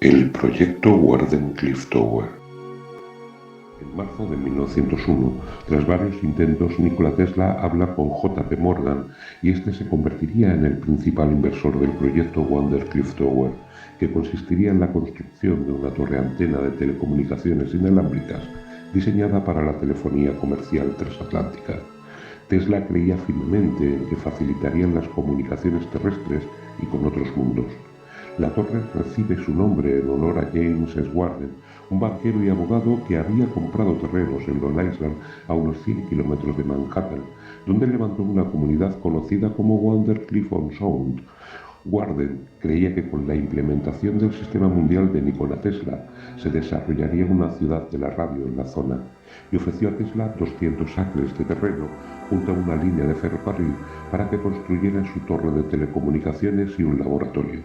El proyecto Wardenclyffe Tower. En marzo de 1901, tras varios intentos, Nikola Tesla habla con J. P. Morgan y este se convertiría en el principal inversor del proyecto Wardenclyffe Tower, que consistiría en la construcción de una torre antena de telecomunicaciones inalámbricas diseñada para la telefonía comercial transatlántica. Tesla creía firmemente en que facilitarían las comunicaciones terrestres y con otros mundos. La torre recibe su nombre en honor a James S. Warden, un banquero y abogado que había comprado terrenos en Long Island a unos 100 kilómetros de Manhattan, donde levantó una comunidad conocida como Wardenclyffe-on-Sound. Warden creía que con la implementación del sistema mundial de Nikola Tesla se desarrollaría una ciudad de la radio en la zona y ofreció a Tesla 200 acres de terreno junto a una línea de ferrocarril para que construyera su torre de telecomunicaciones y un laboratorio.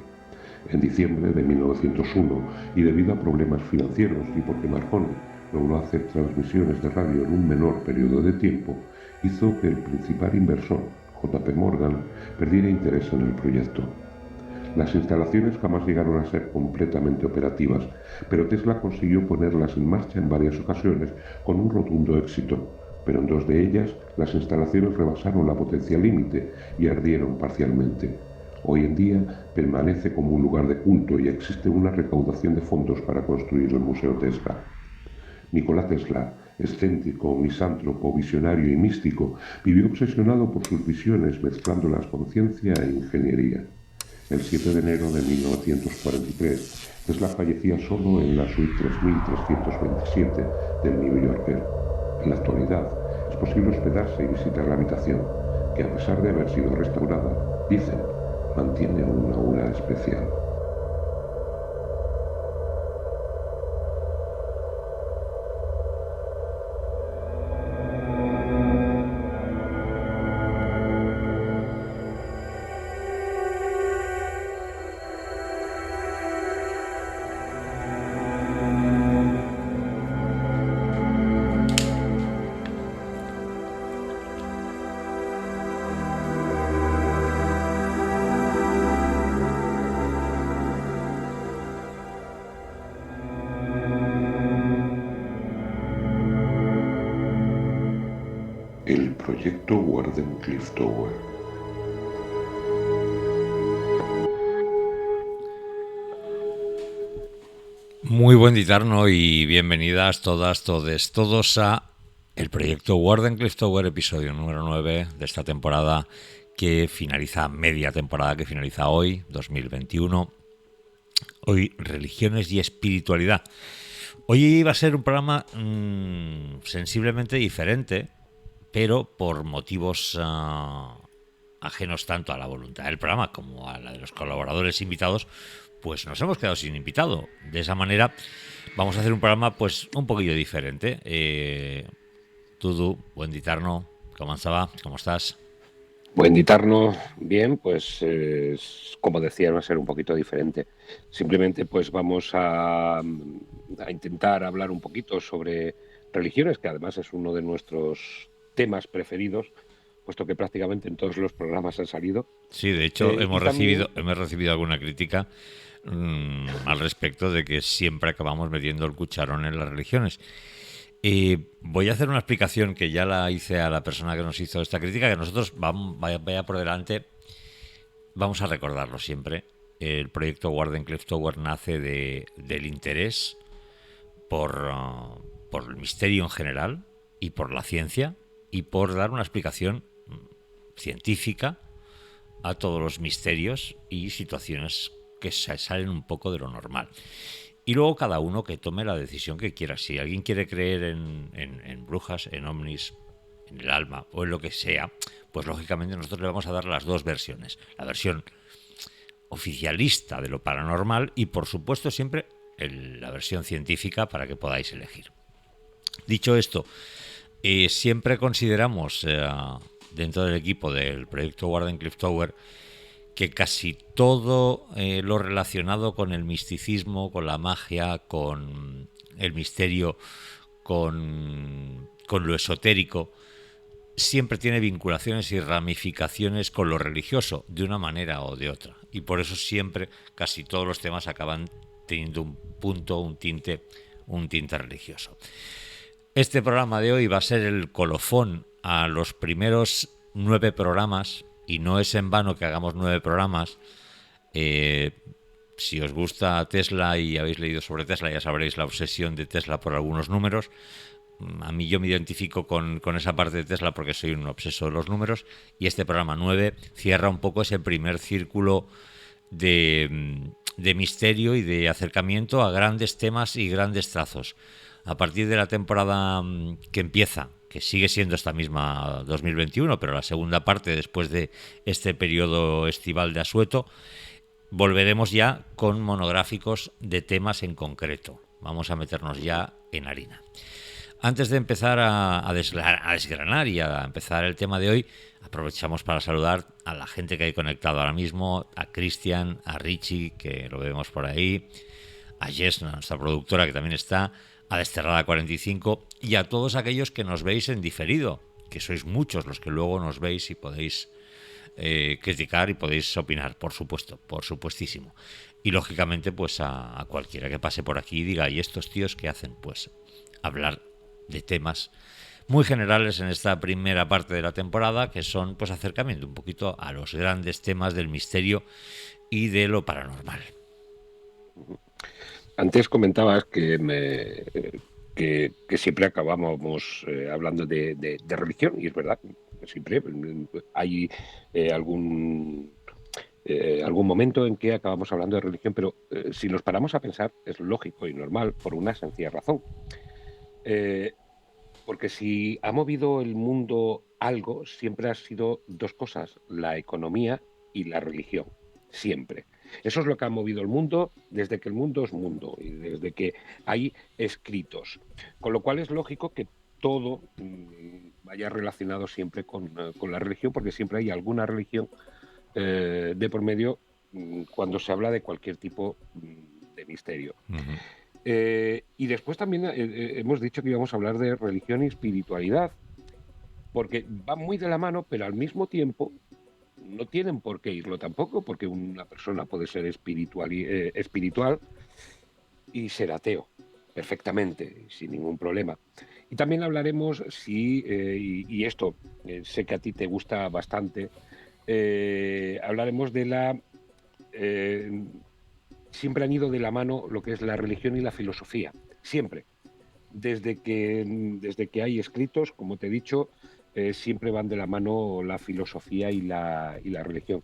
En diciembre de 1901, y debido a problemas financieros y porque Marconi logró hacer transmisiones de radio en un menor periodo de tiempo, hizo que el principal inversor, J. P. Morgan, perdiera interés en el proyecto. Las instalaciones jamás llegaron a ser completamente operativas, pero Tesla consiguió ponerlas en marcha en varias ocasiones con un rotundo éxito, pero en dos de ellas las instalaciones rebasaron la potencia límite y ardieron parcialmente. Hoy en día permanece como un lugar de culto y existe una recaudación de fondos para construir el Museo Tesla. Nikola Tesla, excéntrico, misántropo, visionario y místico, vivió obsesionado por sus visiones mezclándolas con ciencia e ingeniería. El 7 de enero de 1943, Tesla fallecía solo en la suite 3327 del New Yorker. En la actualidad, es posible hospedarse y visitar la habitación, que a pesar de haber sido restaurada, dicen, mantiene una aura especial. El proyecto Wardenclyffe Tower. Muy buen ditarno y bienvenidas todas, todes, todos a el proyecto Wardenclyffe Tower, episodio número 9 de esta temporada que finaliza, media temporada que finaliza hoy, 2021. Hoy, religiones y espiritualidad. Hoy va a ser un programa sensiblemente diferente, pero por motivos ajenos tanto a la voluntad del programa como a la de los colaboradores invitados, pues nos hemos quedado sin invitado. De esa manera vamos a hacer un programa pues un poquillo diferente. Tudu, buen ditarno, ¿cómo va? ¿Cómo estás? Buen ditarno, bien, pues como decía, va a ser un poquito diferente. Simplemente pues vamos a intentar hablar un poquito sobre religiones, que además es uno de nuestros temas preferidos, puesto que prácticamente en todos los programas han salido. Sí, de hecho hemos recibido alguna crítica al respecto de que siempre acabamos metiendo el cucharón en las religiones. Voy a hacer una explicación que ya la hice a la persona que nos hizo esta crítica, que nosotros, vaya por delante, vamos a recordarlo siempre. El proyecto Wardenclyffe Tower nace del interés por por el misterio en general y por la ciencia y por dar una explicación científica a todos los misterios y situaciones que salen un poco de lo normal. Y luego cada uno que tome la decisión que quiera. Si alguien quiere creer en brujas, en ovnis, en el alma o en lo que sea, pues lógicamente nosotros le vamos a dar las dos versiones. La versión oficialista de lo paranormal y por supuesto siempre la versión científica para que podáis elegir. Dicho esto, siempre consideramos dentro del equipo del proyecto Warden Cliff Tower que casi todo lo relacionado con el misticismo, con la magia, con el misterio, con lo esotérico, siempre tiene vinculaciones y ramificaciones con lo religioso, de una manera o de otra. Y por eso siempre, casi todos los temas acaban teniendo un punto, un tinte religioso. Este programa de hoy va a ser el colofón a los primeros 9 programas, y no es en vano que hagamos 9 programas. Si os gusta Tesla y habéis leído sobre Tesla, ya sabréis la obsesión de Tesla por algunos números. A mí yo me identifico con esa parte de Tesla porque soy un obseso de los números, y este programa 9 cierra un poco ese primer círculo de misterio y de acercamiento a grandes temas y grandes trazos. A partir de la temporada que empieza, que sigue siendo esta misma 2021, pero la segunda parte después de este periodo estival de asueto, volveremos ya con monográficos de temas en concreto. Vamos a meternos ya en harina. Antes de empezar a desgranar y a empezar el tema de hoy, aprovechamos para saludar a la gente que hay conectado ahora mismo, a Cristian, a Richie, que lo vemos por ahí, a Jess, nuestra productora, que también está, a Desterrada 45, y a todos aquellos que nos veis en diferido, que sois muchos los que luego nos veis y podéis criticar y podéis opinar, por supuesto, por supuestísimo. Y lógicamente pues a cualquiera que pase por aquí y diga, ¿y estos tíos qué hacen? Pues hablar de temas muy generales en esta primera parte de la temporada, que son pues acercamiento un poquito a los grandes temas del misterio y de lo paranormal. Antes comentabas que siempre acabábamos hablando de religión, y es verdad, siempre hay algún momento en que acabamos hablando de religión, pero si nos paramos a pensar, es lógico y normal por una sencilla razón. Porque si ha movido el mundo algo, siempre ha sido dos cosas, la economía y la religión, siempre. Eso es lo que ha movido el mundo desde que el mundo es mundo y desde que hay escritos. Con lo cual es lógico que todo vaya relacionado siempre con la religión, porque siempre hay alguna religión de por medio cuando se habla de cualquier tipo de misterio. Uh-huh. Y después también hemos dicho que íbamos a hablar de religión y espiritualidad, porque van muy de la mano, pero al mismo tiempo no tienen por qué irlo tampoco, porque una persona puede ser espiritual y ser ateo perfectamente, sin ningún problema. Y también hablaremos, y esto sé que a ti te gusta bastante, hablaremos de la... siempre han ido de la mano lo que es la religión y la filosofía, siempre. Desde que hay escritos, como te he dicho, siempre van de la mano la filosofía y la religión.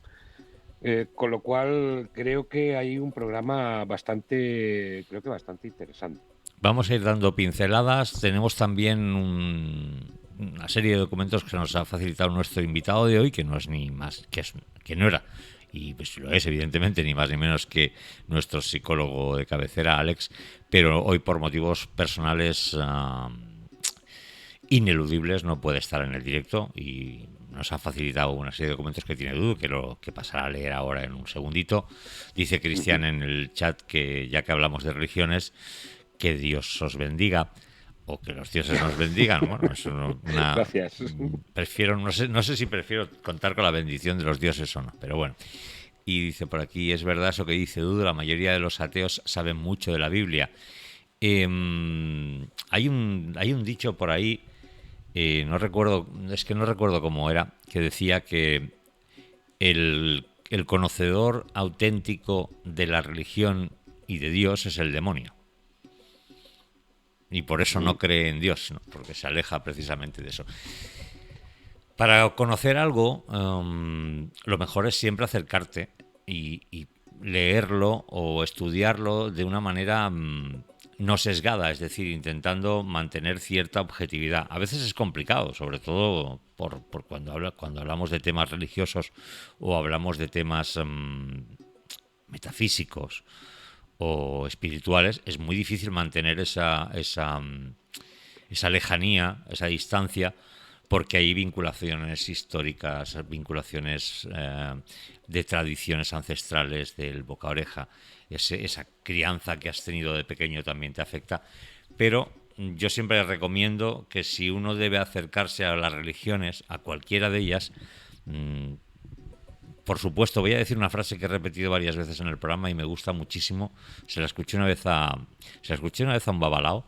Con lo cual creo que hay un programa bastante interesante. Vamos a ir dando pinceladas. Tenemos también una serie de documentos que nos ha facilitado nuestro invitado de hoy, que no es ni más, que no era, y pues lo es evidentemente, ni más ni menos que nuestro psicólogo de cabecera, Alex, pero hoy por motivos personales ineludibles no puede estar en el directo y nos ha facilitado una serie de documentos que tiene Dudu, que pasará a leer ahora en un segundito. Dice Cristian en el chat que ya que hablamos de religiones, que Dios os bendiga o que los dioses nos bendigan. Bueno, es Gracias. Prefiero, no sé si prefiero contar con la bendición de los dioses o no, pero bueno. Y dice por aquí, es verdad eso que dice Dudu, la mayoría de los ateos saben mucho de la Biblia. Hay un dicho por ahí, no recuerdo cómo era, que decía que el conocedor auténtico de la religión y de Dios es el demonio. y por eso no cree en Dios, ¿no? Porque se aleja precisamente de eso. Para conocer algo, lo mejor es siempre acercarte y leerlo o estudiarlo de una manera no sesgada, es decir, intentando mantener cierta objetividad. A veces es complicado, sobre todo por cuando hablamos de temas religiosos o hablamos de temas metafísicos o espirituales, es muy difícil mantener esa lejanía, esa distancia, porque hay vinculaciones históricas, vinculaciones de tradiciones ancestrales del boca a oreja. Esa crianza que has tenido de pequeño también te afecta. Pero yo siempre recomiendo que si uno debe acercarse a las religiones, a cualquiera de ellas, por supuesto, voy a decir una frase que he repetido varias veces en el programa y me gusta muchísimo. Se la escuché una vez a un babalao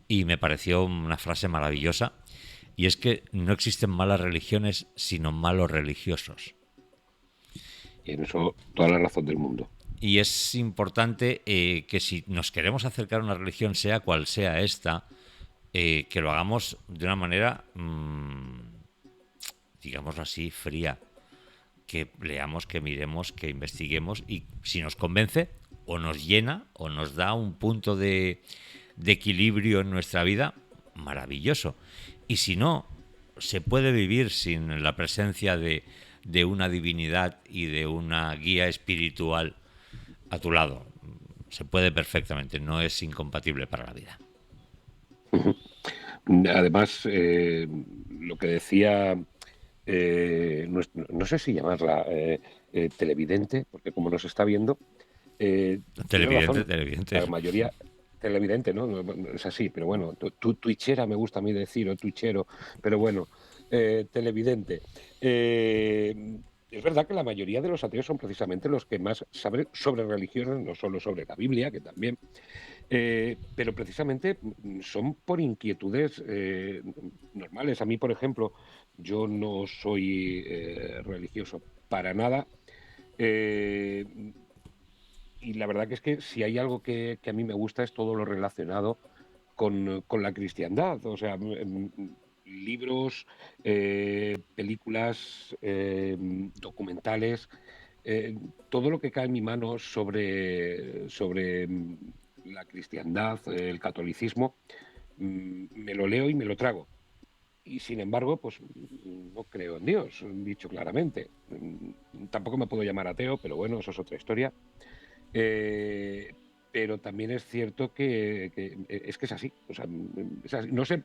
y me pareció una frase maravillosa. Y es que no existen malas religiones, sino malos religiosos. Y en eso toda la razón del mundo. Y es importante que si nos queremos acercar a una religión, sea cual sea esta, que lo hagamos de una manera, digámoslo así, fría. Que leamos, que miremos, que investiguemos y si nos convence o nos llena o nos da un punto de equilibrio en nuestra vida, maravilloso. Y si no, se puede vivir sin la presencia de una divinidad y de una guía espiritual a tu lado. Se puede perfectamente, no es incompatible para la vida. Además, lo que decía, no sé si llamarla televidente, porque como nos está viendo, Televidente. la mayoría... Televidente, ¿no? Es así, pero bueno, twitchera me gusta a mí decir, o twitchero, pero bueno, televidente. Es verdad que la mayoría de los ateos son precisamente los que más saben sobre religiones, no solo sobre la Biblia, que también, pero precisamente son por inquietudes normales. A mí, por ejemplo, yo no soy religioso para nada. Y la verdad que es que si hay algo que a mí me gusta es todo lo relacionado con la cristiandad. O sea, libros, películas, documentales, todo lo que cae en mi mano sobre la cristiandad, el catolicismo, me lo leo y me lo trago. Y sin embargo, pues no creo en Dios, dicho claramente. Tampoco me puedo llamar ateo, pero bueno, eso es otra historia. Pero también es cierto que es que es así. O sea, es así. No sé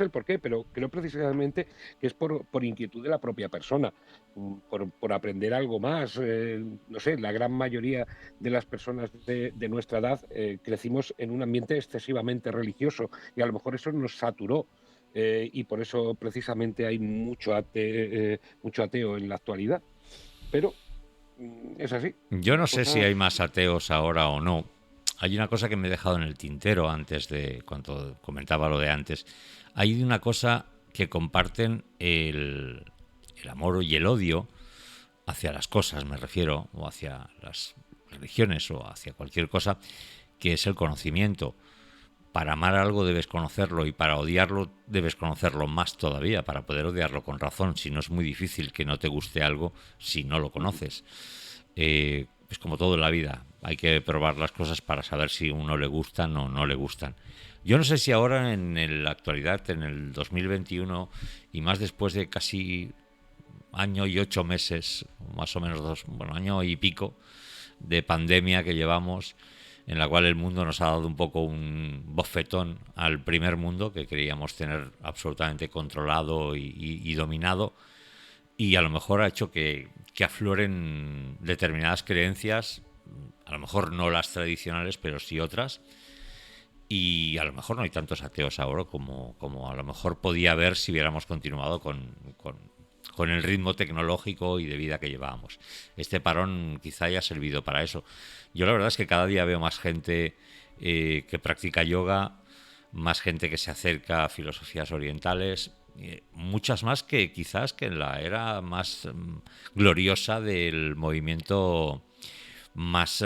el por qué, pero creo precisamente que es por inquietud de la propia persona, por aprender algo más. No sé, la gran mayoría de las personas de nuestra edad crecimos en un ambiente excesivamente religioso y a lo mejor eso nos saturó. Y por eso precisamente hay mucho ateo en la actualidad. Pero es así. Yo no sé si hay más ateos ahora o no. Hay una cosa que me he dejado en el tintero antes de cuando comentaba lo de antes. Hay una cosa que comparten el amor y el odio hacia las cosas, me refiero, o hacia las religiones o hacia cualquier cosa, que es el conocimiento. Para amar algo debes conocerlo y para odiarlo debes conocerlo más todavía, para poder odiarlo con razón. Si no, es muy difícil que no te guste algo si no lo conoces. Es como todo en la vida, hay que probar las cosas para saber si a uno le gustan o no le gustan. Yo no sé si ahora en la actualidad, en el 2021 y más después de casi año y 8 meses, más o menos año y pico de pandemia que llevamos, en la cual el mundo nos ha dado un poco un bofetón al primer mundo que creíamos tener absolutamente controlado y dominado, y a lo mejor ha hecho que afloren determinadas creencias, a lo mejor no las tradicionales, pero sí otras, y a lo mejor no hay tantos ateos ahora como a lo mejor podía haber si hubiéramos continuado con el ritmo tecnológico y de vida que llevábamos. Este parón quizá haya servido para eso. Yo la verdad es que cada día veo más gente que practica yoga, más gente que se acerca a filosofías orientales, muchas más que quizás que en la era más gloriosa del movimiento más,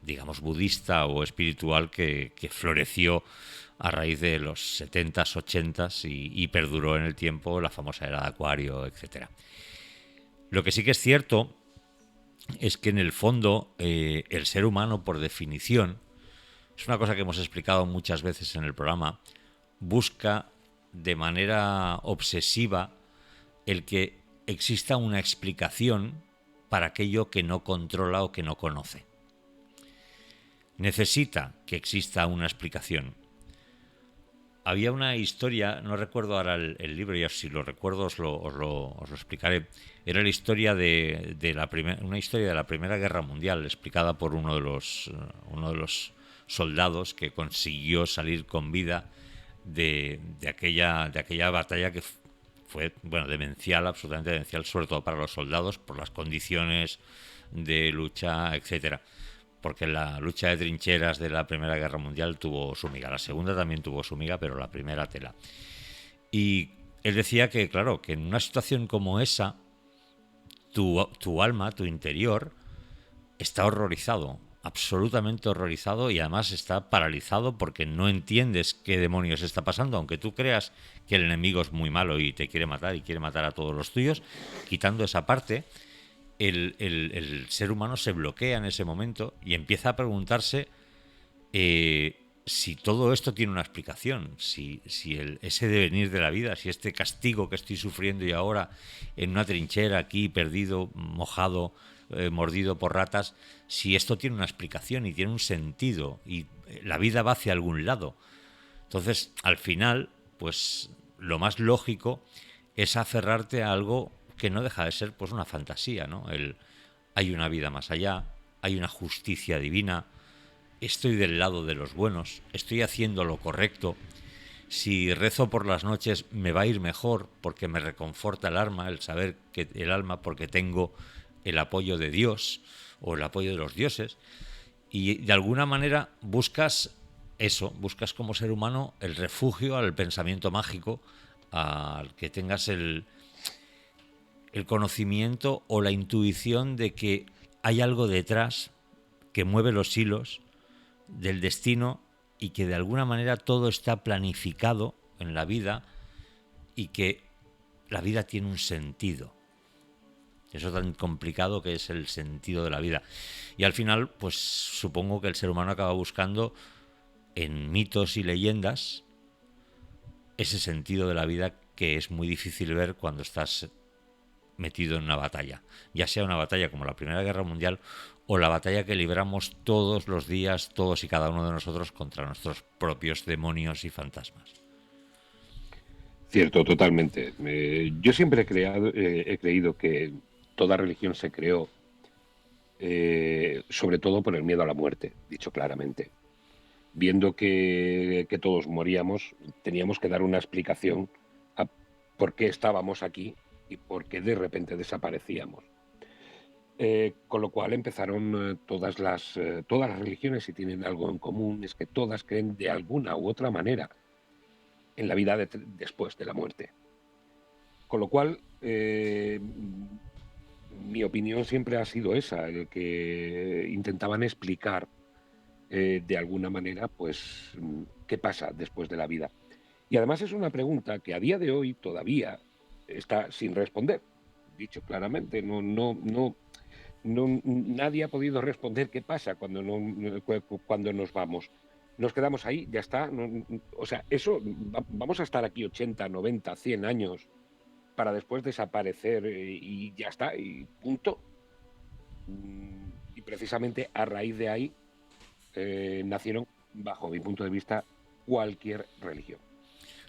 digamos, budista o espiritual que floreció a raíz de los 70s, 80s y perduró en el tiempo la famosa era de Acuario, etcétera. Lo que sí que es cierto es que en el fondo el ser humano, por definición, es una cosa que hemos explicado muchas veces en el programa, busca de manera obsesiva el que exista una explicación para aquello que no controla o que no conoce. Necesita que exista una explicación. Había una historia, no recuerdo ahora el libro, ya si lo recuerdo os lo explicaré. Era la historia una historia de la Primera Guerra Mundial, explicada por uno de los soldados que consiguió salir con vida de aquella batalla que fue, bueno, demencial, absolutamente demencial, sobre todo para los soldados, por las condiciones de lucha, etcétera. Porque la lucha de trincheras de la Primera Guerra Mundial tuvo su miga. La segunda también tuvo su miga, pero la primera tela. Y él decía que, claro, que en una situación como esa, tu alma, tu interior, está horrorizado, absolutamente horrorizado, y además está paralizado porque no entiendes qué demonios está pasando. Aunque tú creas que el enemigo es muy malo y te quiere matar y quiere matar a todos los tuyos, quitando esa parte, el ser humano se bloquea en ese momento y empieza a preguntarse si todo esto tiene una explicación, si ese devenir de la vida, si este castigo que estoy sufriendo y ahora en una trinchera aquí perdido, mojado, mordido por ratas, si esto tiene una explicación y tiene un sentido y la vida va hacia algún lado. Entonces, al final, pues lo más lógico es aferrarte a algo que no deja de ser pues una fantasía, ¿no? Hay una vida más allá, hay una justicia divina, estoy del lado de los buenos, estoy haciendo lo correcto, si rezo por las noches me va a ir mejor porque me reconforta el alma, porque tengo el apoyo de Dios o el apoyo de los dioses, y de alguna manera buscas como ser humano el refugio al pensamiento mágico, al que tengas el conocimiento o la intuición de que hay algo detrás que mueve los hilos del destino y que de alguna manera todo está planificado en la vida y que la vida tiene un sentido. Eso tan complicado que es el sentido de la vida. Y al final, pues supongo que el ser humano acaba buscando en mitos y leyendas ese sentido de la vida que es muy difícil ver cuando estás metido en una batalla, ya sea una batalla como la Primera Guerra Mundial o la batalla que libramos todos los días, todos y cada uno de nosotros, contra nuestros propios demonios y fantasmas. Cierto, totalmente. Yo siempre he creído que toda religión se creó sobre todo por el miedo a la muerte, dicho claramente. Viendo que todos moríamos, teníamos que dar una explicación a por qué estábamos aquí y por qué de repente desaparecíamos. Con lo cual empezaron todas las religiones, y tienen algo en común, es que todas creen de alguna u otra manera en la vida después de la muerte. Con lo cual, mi opinión siempre ha sido esa, el que intentaban explicar de alguna manera, pues, qué pasa después de la vida. Y además es una pregunta que a día de hoy todavía está sin responder, dicho claramente. Nadie ha podido responder qué pasa cuando nos vamos. Nos quedamos ahí, ya está. O sea, eso, vamos a estar aquí 80, 90, 100 años para después desaparecer y ya está, y punto. Y precisamente a raíz de ahí nacieron, bajo mi punto de vista, cualquier religión.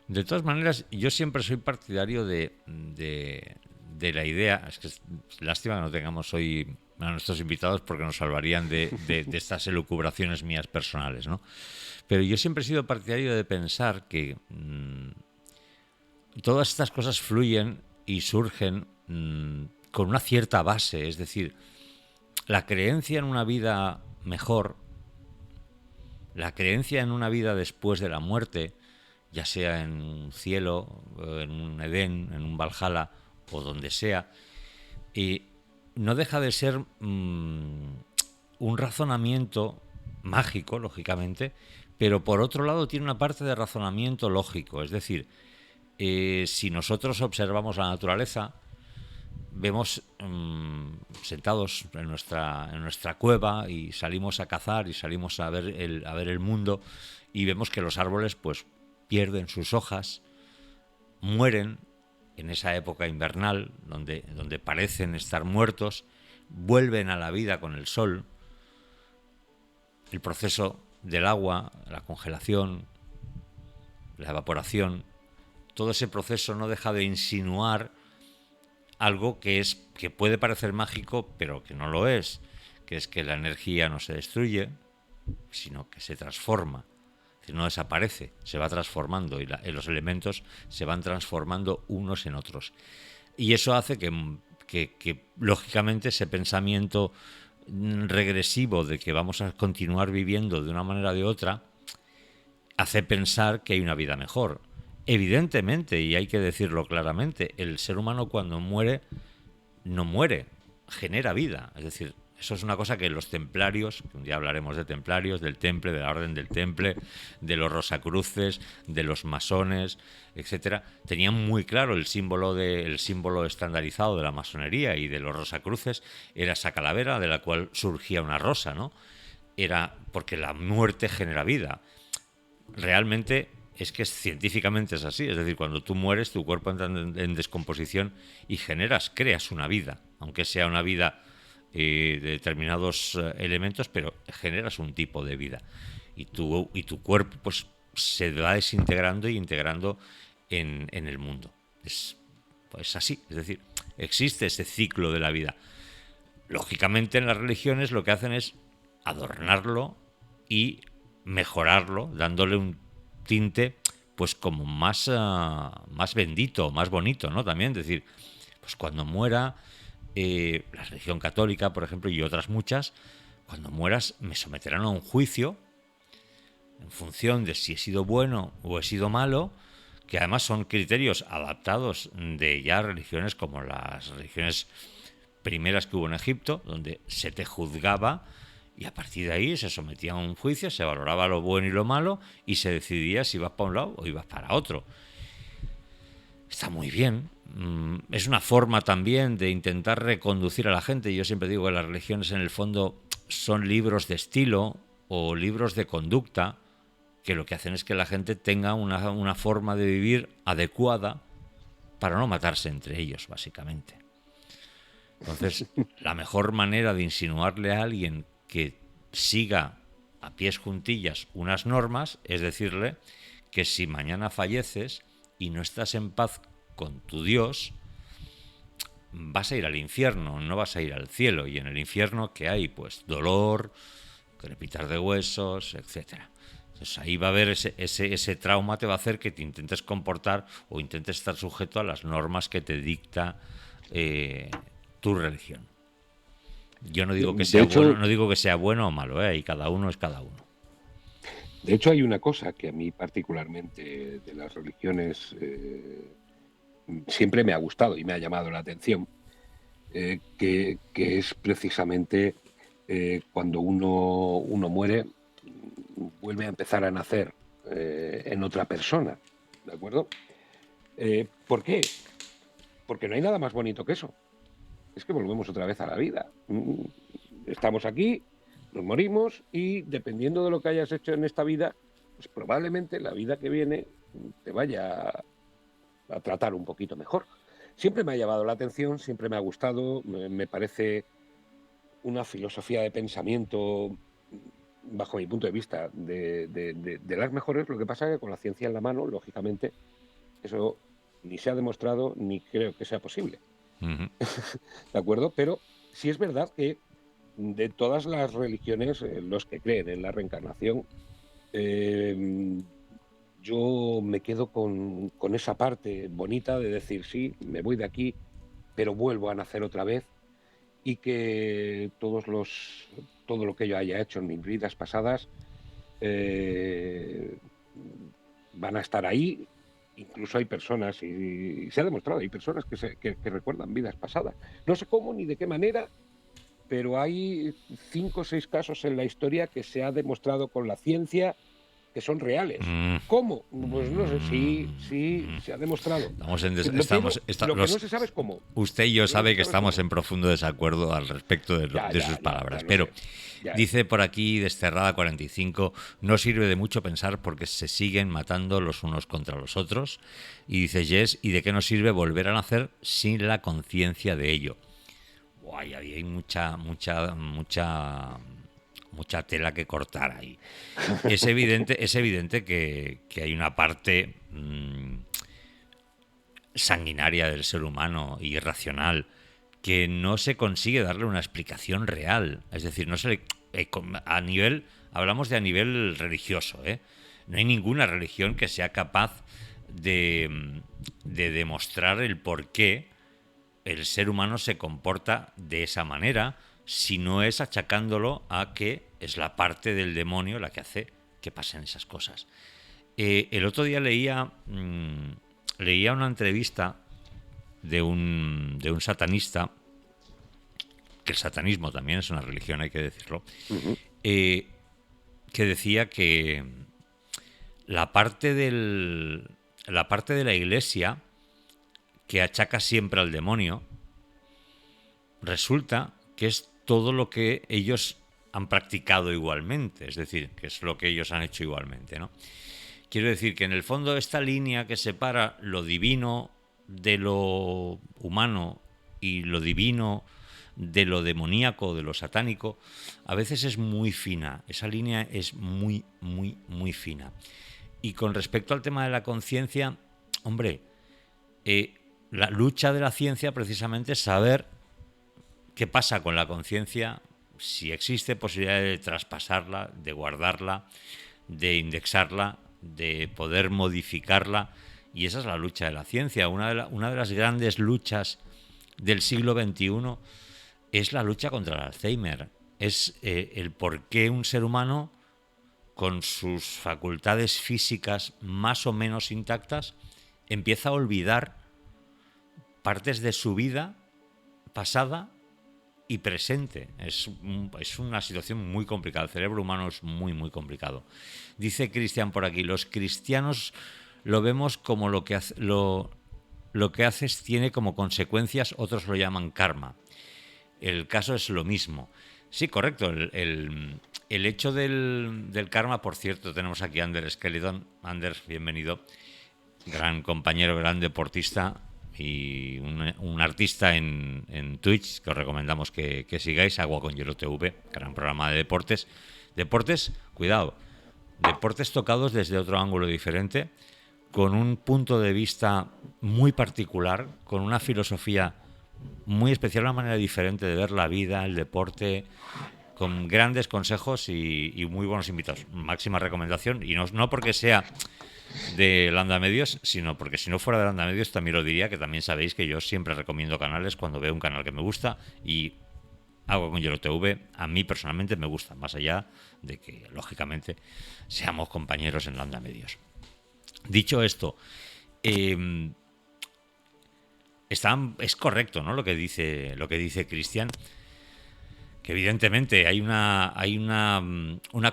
De todas maneras, yo siempre soy partidario de la idea, es que es lástima que no tengamos hoy a nuestros invitados porque nos salvarían de estas elucubraciones mías personales, ¿no? Pero yo siempre he sido partidario de pensar que todas estas cosas fluyen y surgen con una cierta base, es decir, la creencia en una vida mejor, la creencia en una vida después de la muerte, ya sea en un cielo, en un Edén, en un Valhalla o donde sea, y no deja de ser un razonamiento mágico, lógicamente, pero por otro lado tiene una parte de razonamiento lógico. Es decir, si nosotros observamos la naturaleza, vemos sentados en nuestra cueva y salimos a cazar y salimos a ver el mundo y vemos que los árboles pues pierden sus hojas, mueren en esa época invernal donde parecen estar muertos, vuelven a la vida con el sol. El proceso del agua, la congelación, la evaporación, todo ese proceso no deja de insinuar algo que puede parecer mágico, pero que no lo es, que es que la energía no se destruye, sino que se transforma, es decir, no desaparece, se va transformando y los elementos se van transformando unos en otros. Y eso hace que lógicamente ese pensamiento regresivo de que vamos a continuar viviendo de una manera o de otra hace pensar que hay una vida mejor. Evidentemente, y hay que decirlo claramente, el ser humano cuando muere, no muere, genera vida. Es decir, eso es una cosa que los templarios, que un día hablaremos de templarios, del temple, de la orden del temple, de los rosacruces, de los masones, etcétera, tenían muy claro el símbolo estandarizado de la masonería y de los rosacruces era esa calavera de la cual surgía una rosa, ¿no? Era porque la muerte genera vida. Realmente es que científicamente es así, es decir, cuando tú mueres tu cuerpo entra en descomposición y creas una vida, aunque sea una vida de determinados elementos, pero generas un tipo de vida y tu cuerpo pues se va desintegrando y integrando en el mundo. Es así, es decir, existe ese ciclo de la vida. Lógicamente en las religiones lo que hacen es adornarlo y mejorarlo, dándole un tinte pues como más bendito, más bonito, ¿no? También decir, pues cuando muera la religión católica, por ejemplo, y otras muchas, cuando mueras me someterán a un juicio en función de si he sido bueno o he sido malo, que además son criterios adaptados de ya religiones como las religiones primeras que hubo en Egipto, donde se te juzgaba y a partir de ahí se sometía a un juicio, se valoraba lo bueno y lo malo y se decidía si ibas para un lado o ibas para otro. Está muy bien. Es una forma también de intentar reconducir a la gente. Yo siempre digo que las religiones en el fondo son libros de estilo o libros de conducta que lo que hacen es que la gente tenga una forma de vivir adecuada para no matarse entre ellos, básicamente. Entonces, la mejor manera de insinuarle a alguien que siga a pies juntillas unas normas es decirle que si mañana falleces y no estás en paz con tu Dios, vas a ir al infierno, no vas a ir al cielo. Y en el infierno, ¿qué hay? Pues dolor, crepitar de huesos, etcétera. Entonces ahí va a haber ese trauma, te va a hacer que te intentes comportar o intentes estar sujeto a las normas que te dicta tu religión. Yo no digo que sea bueno, no digo que sea bueno o malo, y cada uno es cada uno. De hecho, hay una cosa que a mí particularmente de las religiones siempre me ha gustado y me ha llamado la atención, que es precisamente cuando uno muere, vuelve a empezar a nacer en otra persona, ¿de acuerdo? ¿Por qué? Porque no hay nada más bonito que eso. Es que volvemos otra vez a la vida. Estamos aquí, nos morimos y dependiendo de lo que hayas hecho en esta vida, pues probablemente la vida que viene te vaya a tratar un poquito mejor. Siempre me ha llamado la atención, siempre me ha gustado, me parece una filosofía de pensamiento, bajo mi punto de vista, de las mejores. Lo que pasa es que con la ciencia en la mano, lógicamente, eso ni se ha demostrado ni creo que sea posible. Uh-huh. ¿De acuerdo? Pero sí es verdad que de todas las religiones, los que creen en la reencarnación, yo me quedo con esa parte bonita de decir, sí, me voy de aquí, pero vuelvo a nacer otra vez y que todo lo que yo haya hecho en mis vidas pasadas van a estar ahí. Incluso hay personas, y se ha demostrado, hay personas que recuerdan vidas pasadas. No sé cómo ni de qué manera, pero hay 5 o 6 casos en la historia que se ha demostrado con la ciencia que son reales. ¿Cómo? Pues no sé, sí, se ha demostrado. Lo que no se sabe es cómo. Usted y yo sabe que estamos en profundo desacuerdo al respecto de sus palabras. Pero dice por aquí, Desterrada 45, no sirve de mucho pensar porque se siguen matando los unos contra los otros. Y dice Jess, ¿y de qué nos sirve volver a nacer sin la conciencia de ello? Ahí hay mucha tela que cortar ahí. Es evidente que hay una parte sanguinaria del ser humano y irracional que no se consigue darle una explicación real. Es decir, no se le, hablamos de a nivel religioso, ¿eh? No hay ninguna religión que sea capaz de demostrar el por qué el ser humano se comporta de esa manera, si no es achacándolo a que es la parte del demonio la que hace que pasen esas cosas. El otro día leía una entrevista de un satanista, que el satanismo también es una religión, hay que decirlo, que decía que la parte de la Iglesia que achaca siempre al demonio, resulta que es todo lo que ellos han practicado igualmente, es decir, que es lo que ellos han hecho igualmente, ¿no? Quiero decir que en el fondo esta línea que separa lo divino de lo humano y lo divino de lo demoníaco, de lo satánico, a veces es muy fina. Esa línea es muy, muy, muy fina. Y con respecto al tema de la conciencia, hombre, la lucha de la ciencia precisamente es saber qué pasa con la conciencia, si existe posibilidad de traspasarla, de guardarla, de indexarla, de poder modificarla, y esa es la lucha de la ciencia. Una de las grandes luchas del siglo XXI es la lucha contra el Alzheimer. Es el por qué un ser humano, con sus facultades físicas más o menos intactas, empieza a olvidar partes de su vida pasada y presente. Es una situación muy complicada. El cerebro humano es muy, muy complicado. Dice Cristian por aquí, los cristianos lo vemos como lo que haces tiene como consecuencias, otros lo llaman karma. El caso es lo mismo. Sí, correcto. El hecho del karma, por cierto, tenemos aquí a Ander Skeleton. Ander, bienvenido. Gran compañero, gran deportista y un artista en Twitch que os recomendamos que sigáis, Agua con Hielo TV, gran programa de deportes. Deportes, cuidado, deportes tocados desde otro ángulo diferente, con un punto de vista muy particular, con una filosofía muy especial, una manera diferente de ver la vida, el deporte, con grandes consejos y muy buenos invitados. Máxima recomendación, y no porque sea de Landa Medios, sino porque si no fuera de Landa Medios también lo diría, que también sabéis que yo siempre recomiendo canales cuando veo un canal que me gusta, y Agua con Hielo TV a mí personalmente me gusta, más allá de que lógicamente seamos compañeros en Landa Medios. Dicho esto, es correcto, ¿no? lo que dice Cristian, que evidentemente hay una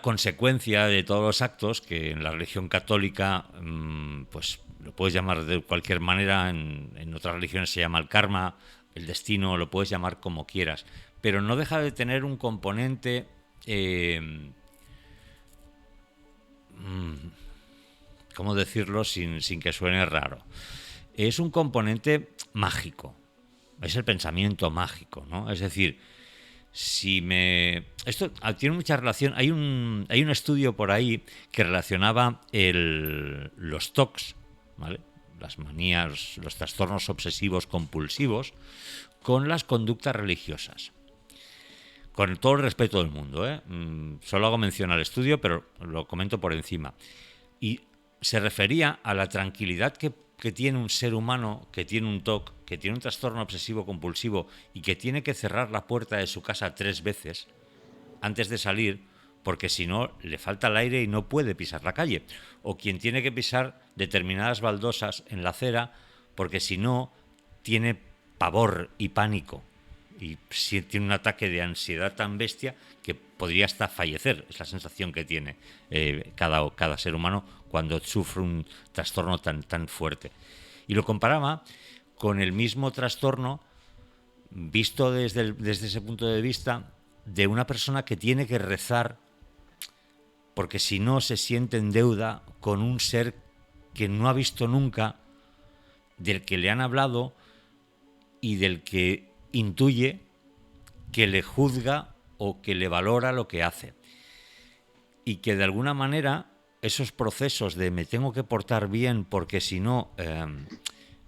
consecuencia de todos los actos que en la religión católica, pues lo puedes llamar de cualquier manera, en otras religiones se llama el karma, el destino, lo puedes llamar como quieras, pero no deja de tener un componente ¿cómo decirlo sin que suene raro? Es un componente mágico, es el pensamiento mágico, ¿no? Es decir, esto tiene mucha relación. Hay un estudio por ahí que relacionaba los TOCs, ¿vale? Las manías, los trastornos obsesivos compulsivos, con las conductas religiosas. Con todo el respeto del mundo, ¿eh? Solo hago mención al estudio, pero lo comento por encima. Y se refería a la tranquilidad que tiene un ser humano que tiene un TOC, que tiene un trastorno obsesivo compulsivo y que tiene que cerrar la puerta de su casa 3 veces antes de salir, porque si no le falta el aire y no puede pisar la calle. O quien tiene que pisar determinadas baldosas en la acera porque si no tiene pavor y pánico. y tiene un ataque de ansiedad tan bestia que podría hasta fallecer. Es la sensación que tiene cada ser humano cuando sufre un trastorno tan fuerte. Y lo comparaba con el mismo trastorno visto desde ese punto de vista de una persona que tiene que rezar porque si no se siente en deuda con un ser que no ha visto nunca, del que le han hablado y del que intuye que le juzga o que le valora lo que hace. Y que de alguna manera esos procesos de me tengo que portar bien porque si no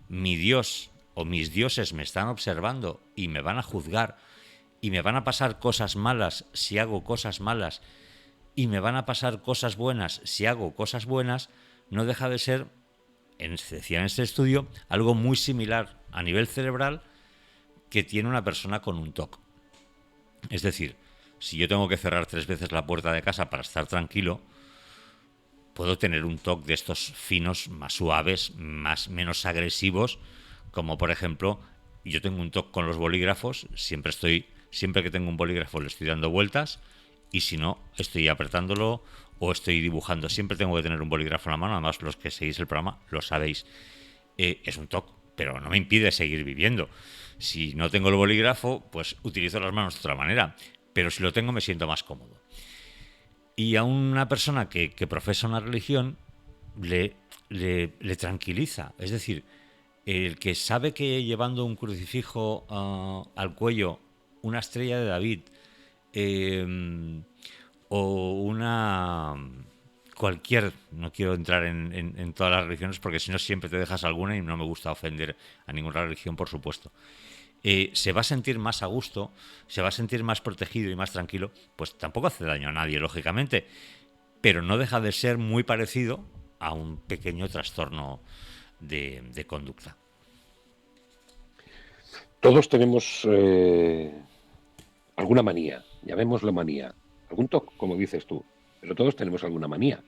mi Dios o mis dioses me están observando y me van a juzgar y me van a pasar cosas malas si hago cosas malas y me van a pasar cosas buenas si hago cosas buenas, no deja de ser, decía en este estudio, algo muy similar a nivel cerebral que tiene una persona con un TOC. Es decir, si yo tengo que cerrar 3 veces la puerta de casa para estar tranquilo, puedo tener un TOC de estos finos, más suaves, menos agresivos, como por ejemplo, yo tengo un TOC con los bolígrafos, siempre que tengo un bolígrafo le estoy dando vueltas, y si no, estoy apretándolo o estoy dibujando. Siempre tengo que tener un bolígrafo en la mano, además los que seguís el programa lo sabéis. Es un TOC, pero no me impide seguir viviendo. Si no tengo el bolígrafo, pues utilizo las manos de otra manera, pero si lo tengo me siento más cómodo. Y a una persona que profesa una religión le tranquiliza. Es decir, el que sabe que llevando un crucifijo al cuello, una estrella de David, o una cualquier, no quiero entrar en todas las religiones porque si no siempre te dejas alguna y no me gusta ofender a ninguna religión, por supuesto. Se va a sentir más a gusto, se va a sentir más protegido y más tranquilo, pues tampoco hace daño a nadie, lógicamente, pero no deja de ser muy parecido a un pequeño trastorno de conducta. Todos tenemos alguna manía, llamémoslo manía, algún TOC, como dices tú, pero todos tenemos alguna manía.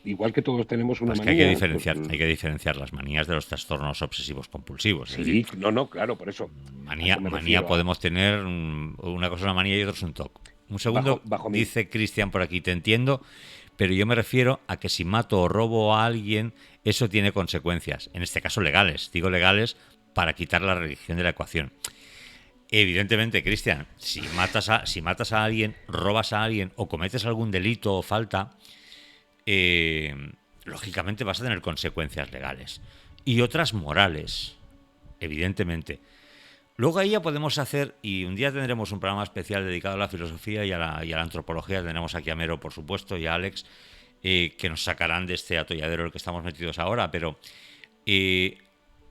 Igual que todos tenemos una manía. Hay que diferenciar las manías de los trastornos obsesivos compulsivos. Sí, decir, claro, por eso. Manía podemos tener, una cosa es una manía y otra es un TOC. Un segundo, dice Cristian por aquí, te entiendo, pero yo me refiero a que si mato o robo a alguien, eso tiene consecuencias, en este caso legales. Digo legales para quitar la religión de la ecuación. Evidentemente, Cristian, si matas a alguien, robas a alguien o cometes algún delito o falta, lógicamente vas a tener consecuencias legales y otras morales, evidentemente. Luego ahí ya podemos hacer, y un día tendremos un programa especial dedicado a la filosofía y a la antropología. Tenemos aquí a Mero, por supuesto, y a Alex, que nos sacarán de este atolladero en el que estamos metidos ahora, pero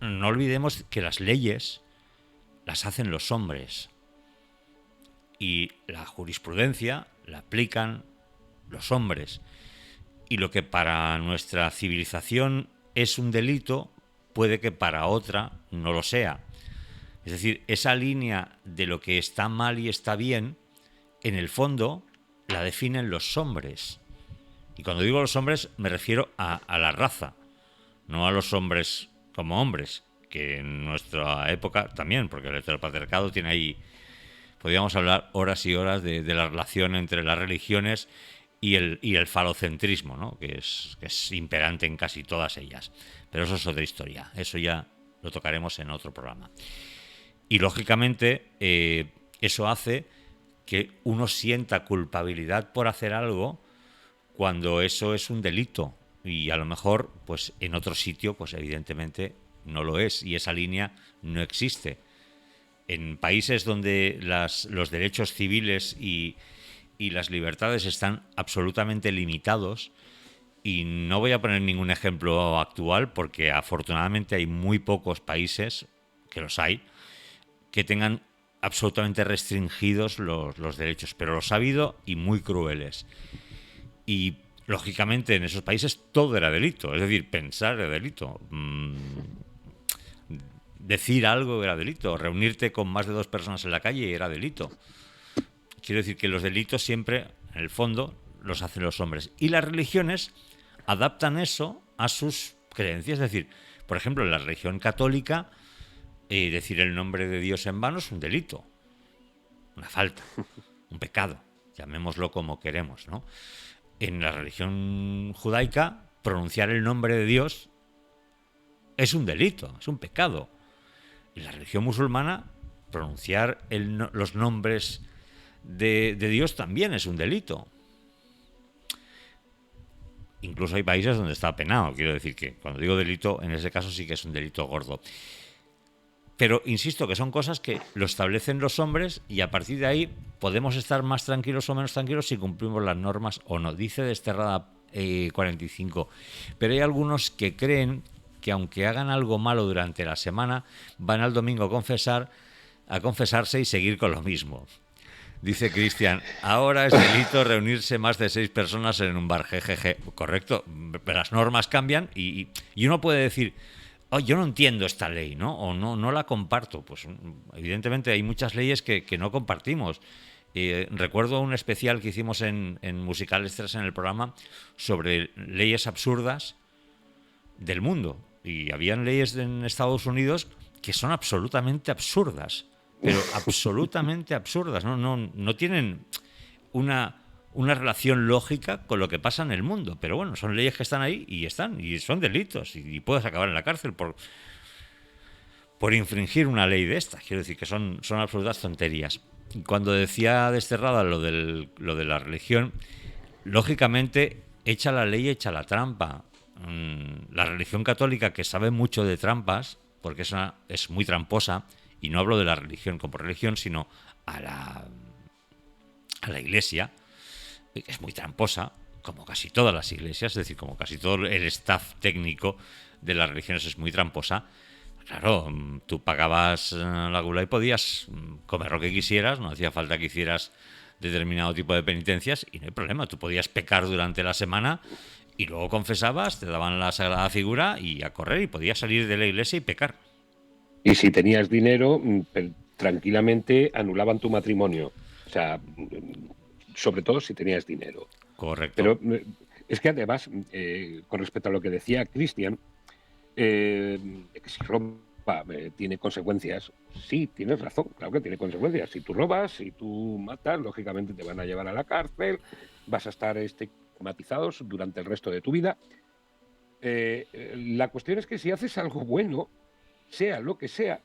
no olvidemos que las leyes las hacen los hombres y la jurisprudencia la aplican los hombres. Y lo que para nuestra civilización es un delito, puede que para otra no lo sea. Es decir, esa línea de lo que está mal y está bien, en el fondo, la definen los hombres. Y cuando digo los hombres, me refiero a la raza, no a los hombres como hombres, que en nuestra época también, porque el heteropatriarcado tiene ahí... Podríamos hablar horas y horas de la relación entre las religiones y el falocentrismo, ¿no? que es imperante en casi todas ellas. Pero eso es otra historia. Eso ya lo tocaremos en otro programa. Y lógicamente eso hace que uno sienta culpabilidad por hacer algo cuando eso es un delito. Y a lo mejor, pues en otro sitio, pues evidentemente no lo es. Y esa línea no existe. En países donde los derechos civiles y las libertades están absolutamente limitados, y no voy a poner ningún ejemplo actual porque afortunadamente hay muy pocos países, que los hay, que tengan absolutamente restringidos los derechos, pero los ha habido y muy crueles. Y lógicamente en esos países todo era delito, es decir, pensar era delito. Decir algo era delito, reunirte con más de 2 personas en la calle era delito. Quiero decir que los delitos siempre, en el fondo, los hacen los hombres. Y las religiones adaptan eso a sus creencias. Es decir, por ejemplo, en la religión católica decir el nombre de Dios en vano es un delito, una falta, un pecado, llamémoslo como queremos, ¿no? En la religión judaica, pronunciar el nombre de Dios es un delito, es un pecado. En la religión musulmana, pronunciar los nombres de Dios también es un delito. Incluso hay países donde está penado. Quiero decir que cuando digo delito, en ese caso sí que es un delito gordo. Pero insisto que son cosas que lo establecen los hombres y a partir de ahí podemos estar más tranquilos o menos tranquilos si cumplimos las normas o no. Dice Desterrada 45. Pero hay algunos que creen que aunque hagan algo malo durante la semana, van al domingo a confesarse y seguir con lo mismo. Dice Cristian, ahora es delito reunirse más de 6 personas en un bar, jejeje. Correcto, las normas cambian y uno puede decir, oh, yo no entiendo esta ley, ¿no? O no la comparto. Pues evidentemente hay muchas leyes que no compartimos. Recuerdo un especial que hicimos en Musical Extras en el programa sobre leyes absurdas del mundo. Y habían leyes en Estados Unidos que son absolutamente absurdas. Pero absolutamente absurdas. No tienen una relación lógica con lo que pasa en el mundo. Pero bueno, son leyes que están ahí y son delitos. Y puedes acabar en la cárcel por infringir una ley de estas. Quiero decir que son absolutas tonterías. Y cuando decía Desterrada lo de la religión, lógicamente, echa la ley, echa la trampa. La religión católica, que sabe mucho de trampas, porque es muy tramposa, y no hablo de la religión como religión, sino a la iglesia, que es muy tramposa, como casi todas las iglesias, es decir, como casi todo el staff técnico de las religiones es muy tramposa. Claro, tú pagabas la gula y podías comer lo que quisieras, no hacía falta que hicieras determinado tipo de penitencias y no hay problema, tú podías pecar durante la semana y luego confesabas, te daban la sagrada figura y a correr y podías salir de la iglesia y pecar. Y si tenías dinero, tranquilamente anulaban tu matrimonio. O sea, sobre todo si tenías dinero. Correcto. Pero es que además, con respecto a lo que decía Cristian, que si roba tiene consecuencias. Sí, tienes razón, claro que tiene consecuencias. Si tú robas, si tú matas, lógicamente te van a llevar a la cárcel, vas a estar estigmatizados durante el resto de tu vida. La cuestión es que si haces algo bueno, sea lo que sea,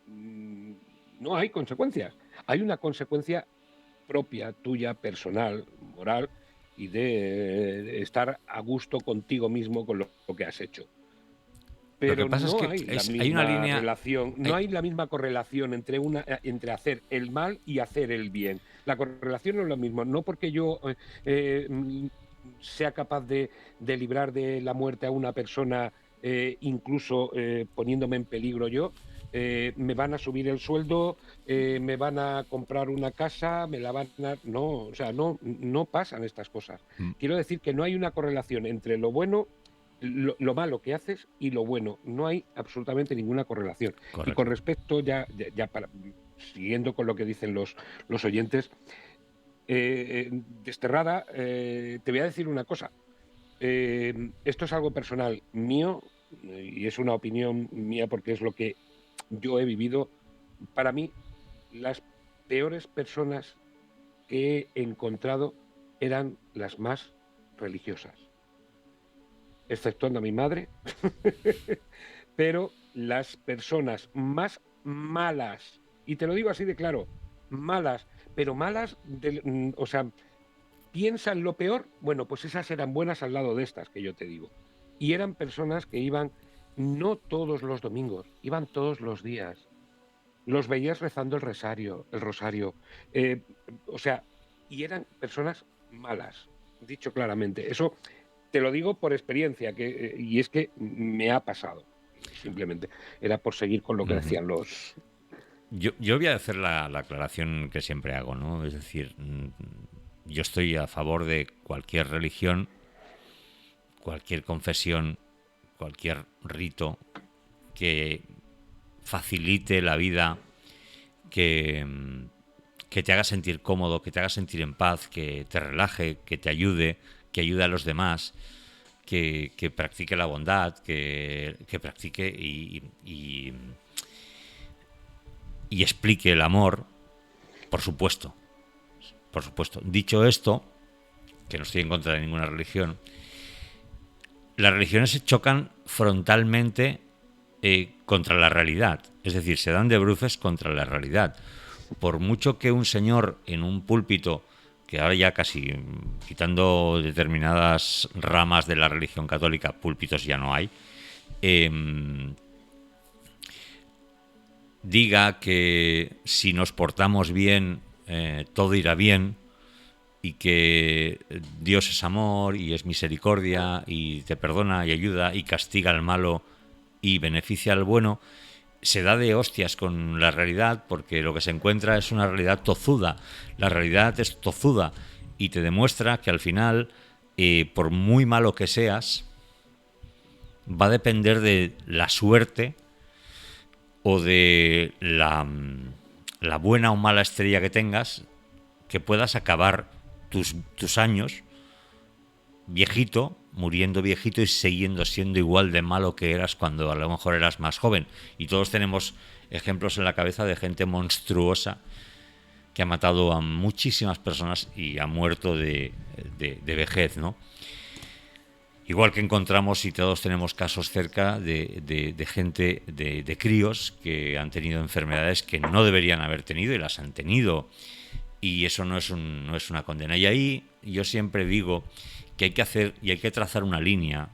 no hay consecuencias. Hay una consecuencia propia, tuya, personal, moral, y de estar a gusto contigo mismo con lo que has hecho. Pero lo que pasa no es que hay la misma hay una línea, relación, no hay la misma correlación entre hacer el mal y hacer el bien. La correlación no es lo mismo, no porque yo sea capaz de librar de la muerte a una persona, incluso poniéndome en peligro yo, me van a subir el sueldo, me van a comprar una casa, me la van a... No, o sea, no pasan estas cosas. Quiero decir que no hay una correlación entre lo bueno, lo malo que haces y lo bueno. No hay absolutamente ninguna correlación. correcto. Y con respecto, siguiendo con lo que dicen los oyentes, Desterrada, te voy a decir una cosa. Esto es algo personal mío y es una opinión mía porque es lo que yo he vivido. Para mí, las peores personas que he encontrado eran las más religiosas, exceptuando a mi madre, pero las personas más malas, y te lo digo así de claro, malas, pero malas, o sea, piensan lo peor, bueno, pues esas eran buenas al lado de estas que yo te digo. Y eran personas que iban no todos los domingos, iban todos los días. Los veías rezando el rosario. O sea, y eran personas malas, dicho claramente. Eso te lo digo por experiencia, y es que me ha pasado. Simplemente era por seguir con lo que decían los... Yo voy a hacer la aclaración que siempre hago, ¿no? Es decir, yo estoy a favor de cualquier religión, cualquier confesión, cualquier rito que facilite la vida, que te haga sentir cómodo, que te haga sentir en paz, que te relaje, que te ayude, que ayude a los demás, que practique la bondad, que practique y explique el amor, por supuesto. Por supuesto. Dicho esto, que no estoy en contra de ninguna religión, las religiones se chocan frontalmente contra la realidad. Es decir, se dan de bruces contra la realidad. Por mucho que un señor en un púlpito, que ahora ya casi quitando determinadas ramas de la religión católica, púlpitos ya no hay, diga que si nos portamos bien, todo irá bien, y que Dios es amor y es misericordia y te perdona y ayuda y castiga al malo y beneficia al bueno, se da de hostias con la realidad, porque lo que se encuentra es una realidad tozuda. La realidad es tozuda y te demuestra que al final, por muy malo que seas, va a depender de la suerte o de la buena o mala estrella que tengas, que puedas acabar tus años viejito, muriendo viejito y siguiendo siendo igual de malo que eras cuando a lo mejor eras más joven. Y todos tenemos ejemplos en la cabeza de gente monstruosa que ha matado a muchísimas personas y ha muerto de vejez, ¿no? Igual que encontramos, y todos tenemos casos cerca de gente, de críos que han tenido enfermedades que no deberían haber tenido y las han tenido. Y eso no es una condena. Y ahí yo siempre digo que hay que hacer y hay que trazar una línea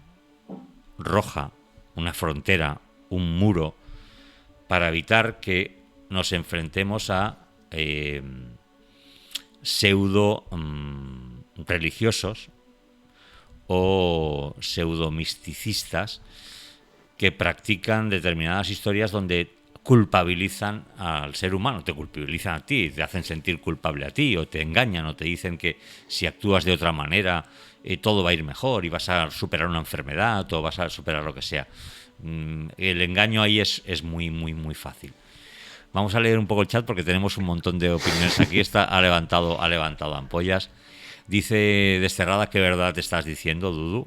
roja, una frontera, un muro, para evitar que nos enfrentemos a pseudo religiosos o pseudo misticistas que practican determinadas historias donde culpabilizan al ser humano, te culpabilizan a ti, te hacen sentir culpable a ti, o te engañan, o te dicen que si actúas de otra manera todo va a ir mejor y vas a superar una enfermedad o vas a superar lo que sea. El engaño ahí es muy, muy, muy fácil. Vamos a leer un poco el chat porque tenemos un montón de opiniones aquí. Ha levantado ampollas. Dice Desterrada, ¿qué verdad te estás diciendo, Dudu?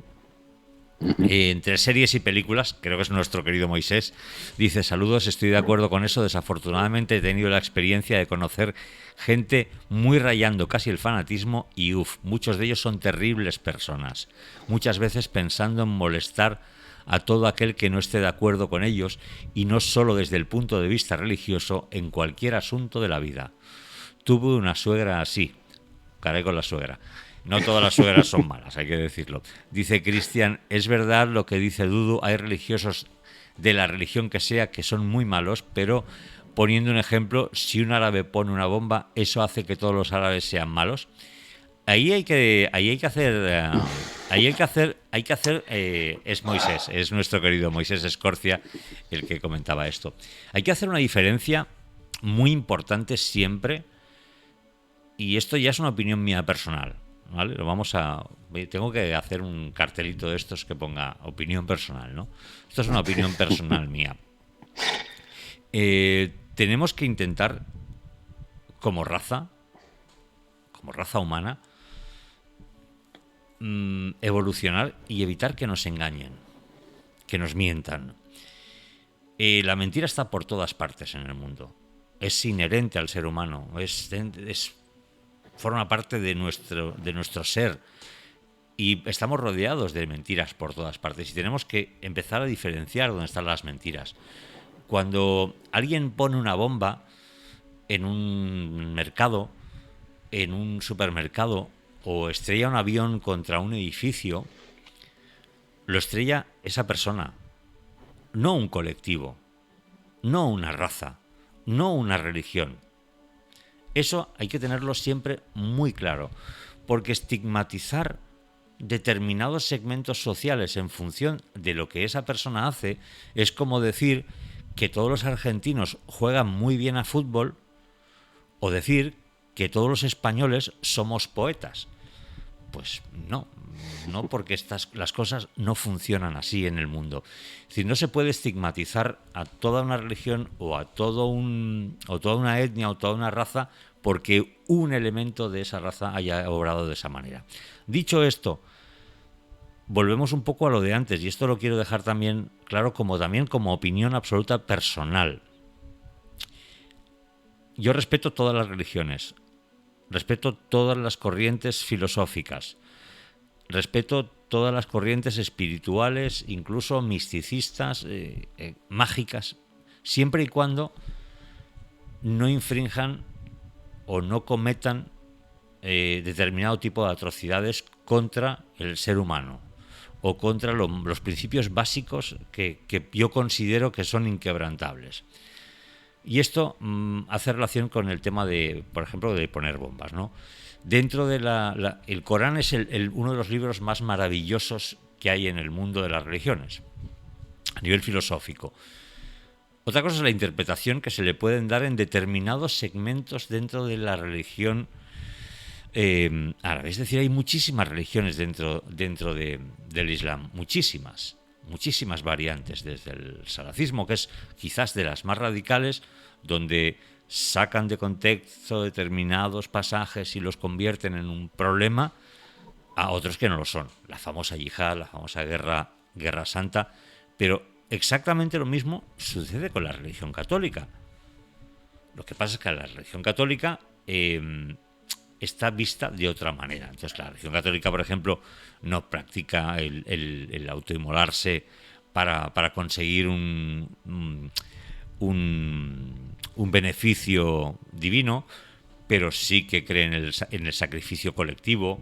Entre series y películas, creo que es nuestro querido Moisés, dice: saludos, estoy de acuerdo con eso. Desafortunadamente he tenido la experiencia de conocer gente muy rayando casi el fanatismo y muchos de ellos son terribles personas, muchas veces pensando en molestar a todo aquel que no esté de acuerdo con ellos, y no solo desde el punto de vista religioso, en cualquier asunto de la vida. Tuve una suegra así, caray con la suegra. No todas las suegras son malas, hay que decirlo. Dice Cristian: es verdad lo que dice Dudu, hay religiosos de la religión que sea que son muy malos, pero poniendo un ejemplo, si un árabe pone una bomba, ¿eso hace que todos los árabes sean malos? Ahí hay que hacer, es Moisés, es nuestro querido Moisés Escorcia el que comentaba esto. Hay que hacer una diferencia muy importante siempre, y esto ya es una opinión mía personal, ¿vale? Tengo que hacer un cartelito de estos que ponga opinión personal, ¿no? Esto es una opinión personal mía. Tenemos que intentar, como raza humana, evolucionar y evitar que nos engañen, que nos mientan. La mentira está por todas partes en el mundo. Es inherente al ser humano, forma parte de nuestro ser, y estamos rodeados de mentiras por todas partes, y tenemos que empezar a diferenciar dónde están las mentiras. Cuando alguien pone una bomba en un mercado, en un supermercado, o estrella un avión contra un edificio, lo estrella esa persona, no un colectivo, no una raza, no una religión. Eso hay que tenerlo siempre muy claro, porque estigmatizar determinados segmentos sociales en función de lo que esa persona hace es como decir que todos los argentinos juegan muy bien a fútbol, o decir que todos los españoles somos poetas. Pues no, porque las cosas no funcionan así en el mundo. Es decir, no se puede estigmatizar a toda una religión o a toda una etnia o toda una raza porque un elemento de esa raza haya obrado de esa manera. Dicho esto, volvemos un poco a lo de antes, y esto lo quiero dejar también claro como opinión absoluta personal. yo respeto todas las religiones, respeto todas las corrientes filosóficas, respeto todas las corrientes espirituales, incluso misticistas, mágicas, siempre y cuando no infrinjan o no cometan determinado tipo de atrocidades contra el ser humano o contra los principios básicos que yo considero que son inquebrantables. Y esto hace relación con el tema de, por ejemplo, de poner bombas, ¿no? Dentro de el Corán es uno de los libros más maravillosos que hay en el mundo de las religiones, a nivel filosófico. Otra cosa es la interpretación que se le pueden dar en determinados segmentos dentro de la religión árabe. Es decir, hay muchísimas religiones dentro del Islam, muchísimas variantes, desde el salacismo, que es quizás de las más radicales, donde sacan de contexto determinados pasajes y los convierten en un problema, a otros que no lo son. La famosa yihad, la famosa guerra santa, pero exactamente lo mismo sucede con la religión católica. Lo que pasa es que la religión católica está vista de otra manera. Entonces, la religión católica, por ejemplo, no practica el autoinmolarse para conseguir un beneficio divino, pero sí que cree en el sacrificio colectivo.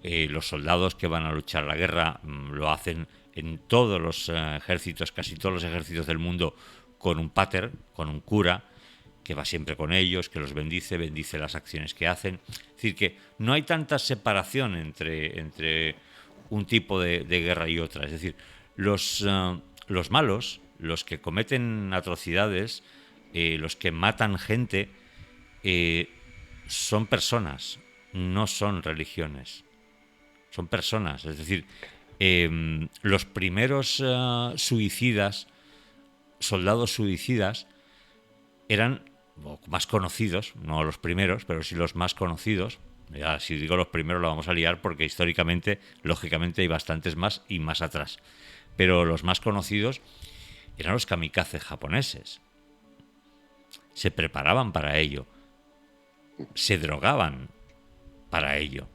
Los soldados que van a luchar la guerra lo hacen en todos los ejércitos, casi todos los ejércitos del mundo, con un pater, con un cura, que va siempre con ellos, que los bendice las acciones que hacen. Es decir, que no hay tanta separación entre un tipo de guerra y otra. Es decir, los malos, los que cometen atrocidades, los que matan gente, son personas, no son religiones. Son personas. Es decir, los primeros suicidas, soldados suicidas, eran más conocidos, no los primeros, pero sí los más conocidos. Ya, si digo los primeros lo vamos a liar porque históricamente, lógicamente, hay bastantes más y más atrás. Pero los más conocidos eran los kamikazes japoneses. Se preparaban para ello. Se drogaban para ello.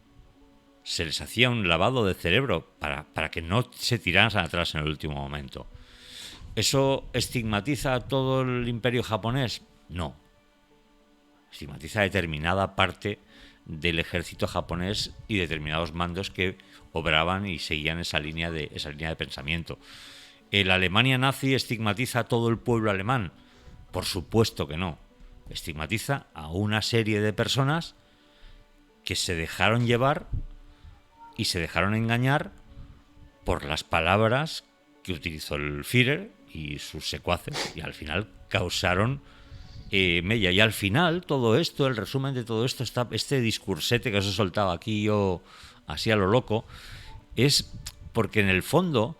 Se les hacía un lavado de cerebro para que no se tiraran atrás en el último momento. ¿Eso estigmatiza a todo el imperio japonés? No. Estigmatiza a determinada parte del ejército japonés y determinados mandos que obraban y seguían esa línea de pensamiento. ¿La Alemania nazi estigmatiza a todo el pueblo alemán? Por supuesto que no. Estigmatiza a una serie de personas que se dejaron llevar y se dejaron engañar por las palabras que utilizó el Führer y sus secuaces, y al final causaron mella. Y al final todo esto, el resumen de todo esto, este discursete que os he soltado aquí yo así a lo loco, es porque en el fondo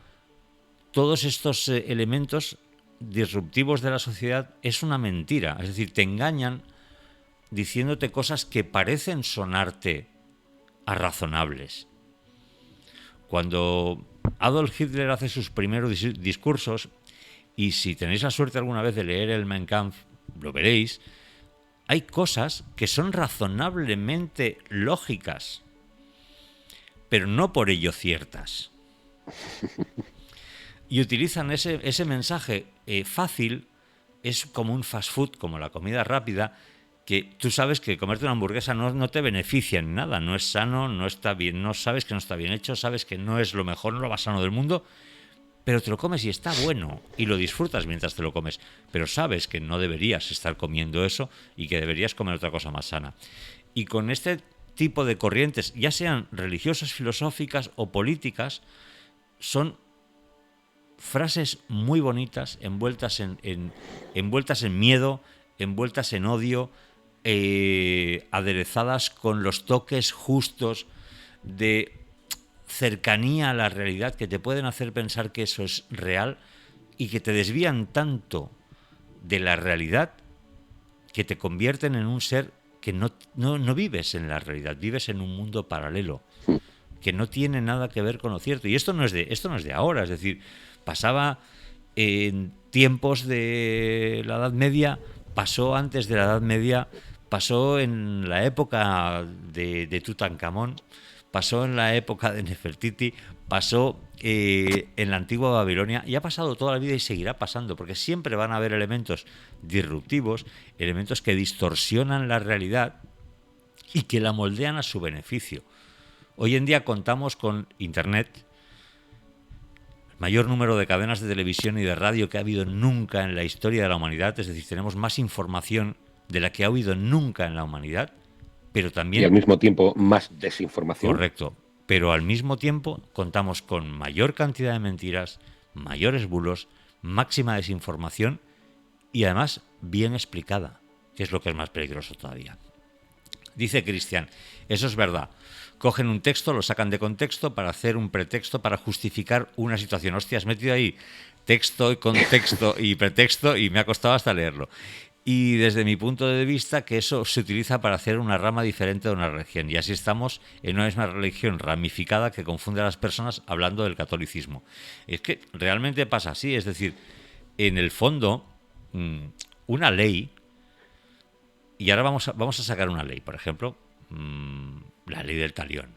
todos estos elementos disruptivos de la sociedad es una mentira. Es decir, te engañan diciéndote cosas que parecen sonarte a razonables. Cuando Adolf Hitler hace sus primeros discursos, y si tenéis la suerte alguna vez de leer el Mein Kampf, lo veréis, hay cosas que son razonablemente lógicas, pero no por ello ciertas. Y utilizan ese mensaje fácil, es como un fast food, como la comida rápida, que tú sabes que comerte una hamburguesa no te beneficia en nada, no es sano, no está bien, no sabes que no está bien hecho, sabes que no es lo mejor, no lo más sano del mundo, pero te lo comes y está bueno y lo disfrutas mientras te lo comes, pero sabes que no deberías estar comiendo eso y que deberías comer otra cosa más sana. Y con este tipo de corrientes, ya sean religiosas, filosóficas o políticas, son frases muy bonitas, envueltas en miedo, envueltas en odio, aderezadas con los toques justos de cercanía a la realidad que te pueden hacer pensar que eso es real y que te desvían tanto de la realidad que te convierten en un ser que no vives en la realidad, vives en un mundo paralelo que no tiene nada que ver con lo cierto. Y esto no es de ahora, es decir, pasaba en tiempos de la Edad Media, pasó antes de la Edad Media, pasó en la época de Tutankamón, pasó en la época de Nefertiti, pasó en la antigua Babilonia y ha pasado toda la vida y seguirá pasando, porque siempre van a haber elementos disruptivos, elementos que distorsionan la realidad y que la moldean a su beneficio. Hoy en día contamos con Internet, el mayor número de cadenas de televisión y de radio que ha habido nunca en la historia de la humanidad, es decir, tenemos más información de la que ha habido nunca en la humanidad, pero también... Y al mismo tiempo más desinformación. Correcto, pero al mismo tiempo contamos con mayor cantidad de mentiras, mayores bulos, máxima desinformación y además bien explicada, que es lo que es más peligroso todavía. Dice Cristian, eso es verdad. Cogen un texto, lo sacan de contexto para hacer un pretexto para justificar una situación. Hostia, has metido ahí texto, contexto y pretexto y me ha costado hasta leerlo. Y desde mi punto de vista que eso se utiliza para hacer una rama diferente de una religión. Y así estamos en una misma religión ramificada que confunde a las personas hablando del catolicismo. Es que realmente pasa así. Es decir, en el fondo, una ley... Y ahora vamos a sacar una ley, por ejemplo, la ley del talión.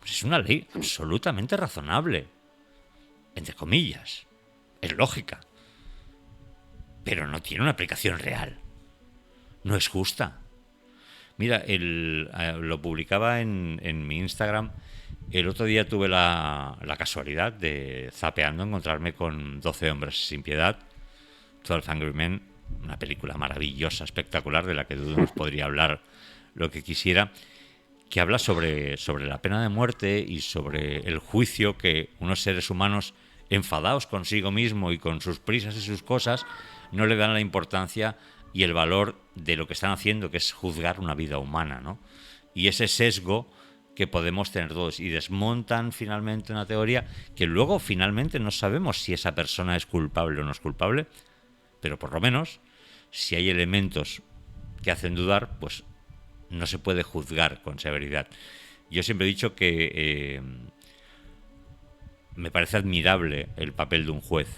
Pues es una ley absolutamente razonable, entre comillas, es lógica, pero no tiene una aplicación real, no es justa. Mira, lo publicaba en mi Instagram. El otro día tuve la casualidad de, zapeando, encontrarme con 12 hombres sin piedad, 12 Angry Men, una película maravillosa, espectacular, de la que Dudu nos podría hablar lo que quisiera, que habla sobre la pena de muerte y sobre el juicio que unos seres humanos enfadados consigo mismo y con sus prisas y sus cosas no le dan la importancia y el valor de lo que están haciendo, que es juzgar una vida humana, ¿no? Y ese sesgo que podemos tener todos, y desmontan finalmente una teoría que luego finalmente no sabemos si esa persona es culpable o no es culpable, pero por lo menos, si hay elementos que hacen dudar, pues no se puede juzgar con severidad. Yo siempre he dicho que me parece admirable el papel de un juez.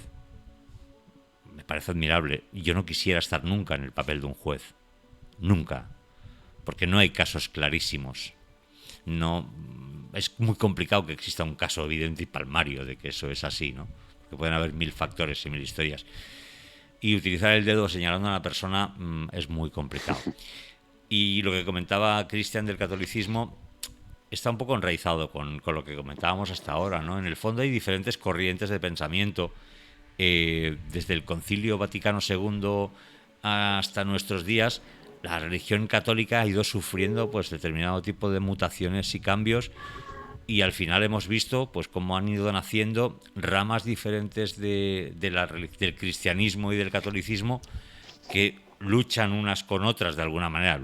Me parece admirable. Yo no quisiera estar nunca en el papel de un juez. Nunca. Porque no hay casos clarísimos. No, es muy complicado que exista un caso evidente y palmario de que eso es así, ¿no? Porque pueden haber 1000 factores y 1000 historias. Y utilizar el dedo señalando a una persona es muy complicado. Y lo que comentaba Cristian del catolicismo está un poco enraizado con lo que comentábamos hasta ahora, ¿no? En el fondo hay diferentes corrientes de pensamiento, desde el Concilio Vaticano II hasta nuestros días. La religión católica ha ido sufriendo pues determinado tipo de mutaciones y cambios, y al final hemos visto pues cómo han ido naciendo ramas diferentes del cristianismo y del catolicismo que luchan unas con otras de alguna manera.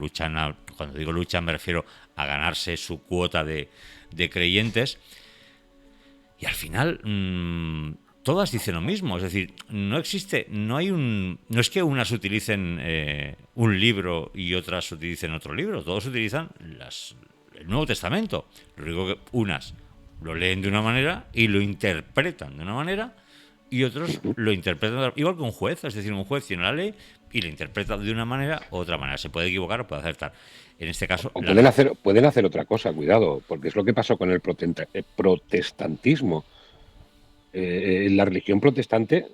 Cuando digo luchan me refiero a ganarse su cuota de creyentes, y al final todas dicen lo mismo. Es decir, no es que unas utilicen un libro y otras utilicen otro libro. Todos utilizan el Nuevo Testamento. Lo único que unas lo leen de una manera y lo interpretan de una manera, y otros lo interpretan igual que un juez. Es decir, un juez tiene la ley y la interpreta de una manera u otra manera. Se puede equivocar o puede acertar. En este caso... O pueden hacer otra cosa, cuidado, porque es lo que pasó con el protestantismo. La religión protestante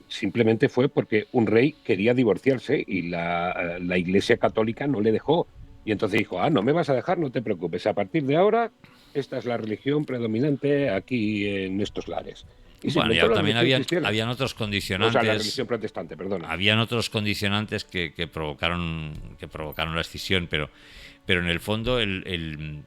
simplemente fue porque un rey quería divorciarse y la Iglesia católica no le dejó. Y entonces dijo, no me vas a dejar, no te preocupes, a partir de ahora esta es la religión predominante aquí en estos lares. Y bueno, ya también habían otros condicionantes. O sea, la religión protestante, perdona. Habían otros condicionantes que provocaron la escisión, pero en el fondo el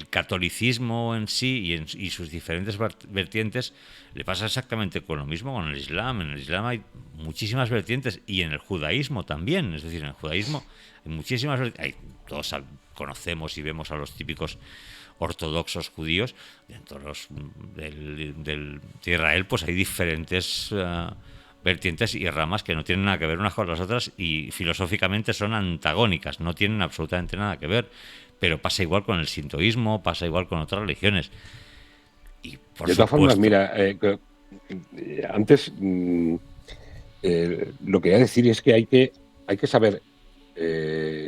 catolicismo en sí y sus diferentes vertientes le pasa exactamente con lo mismo con el Islam. En el Islam hay muchísimas vertientes, y en el judaísmo también. Es decir, en el judaísmo hay muchísimas vertientes. Todos conocemos y vemos a los típicos ortodoxos judíos. Dentro de Israel pues hay diferentes vertientes y ramas que no tienen nada que ver unas con las otras, y filosóficamente son antagónicas, no tienen absolutamente nada que ver. Pero pasa igual con el sintoísmo, pasa igual con otras religiones. Y por de todas formas, mira, antes lo que voy a decir es que hay que saber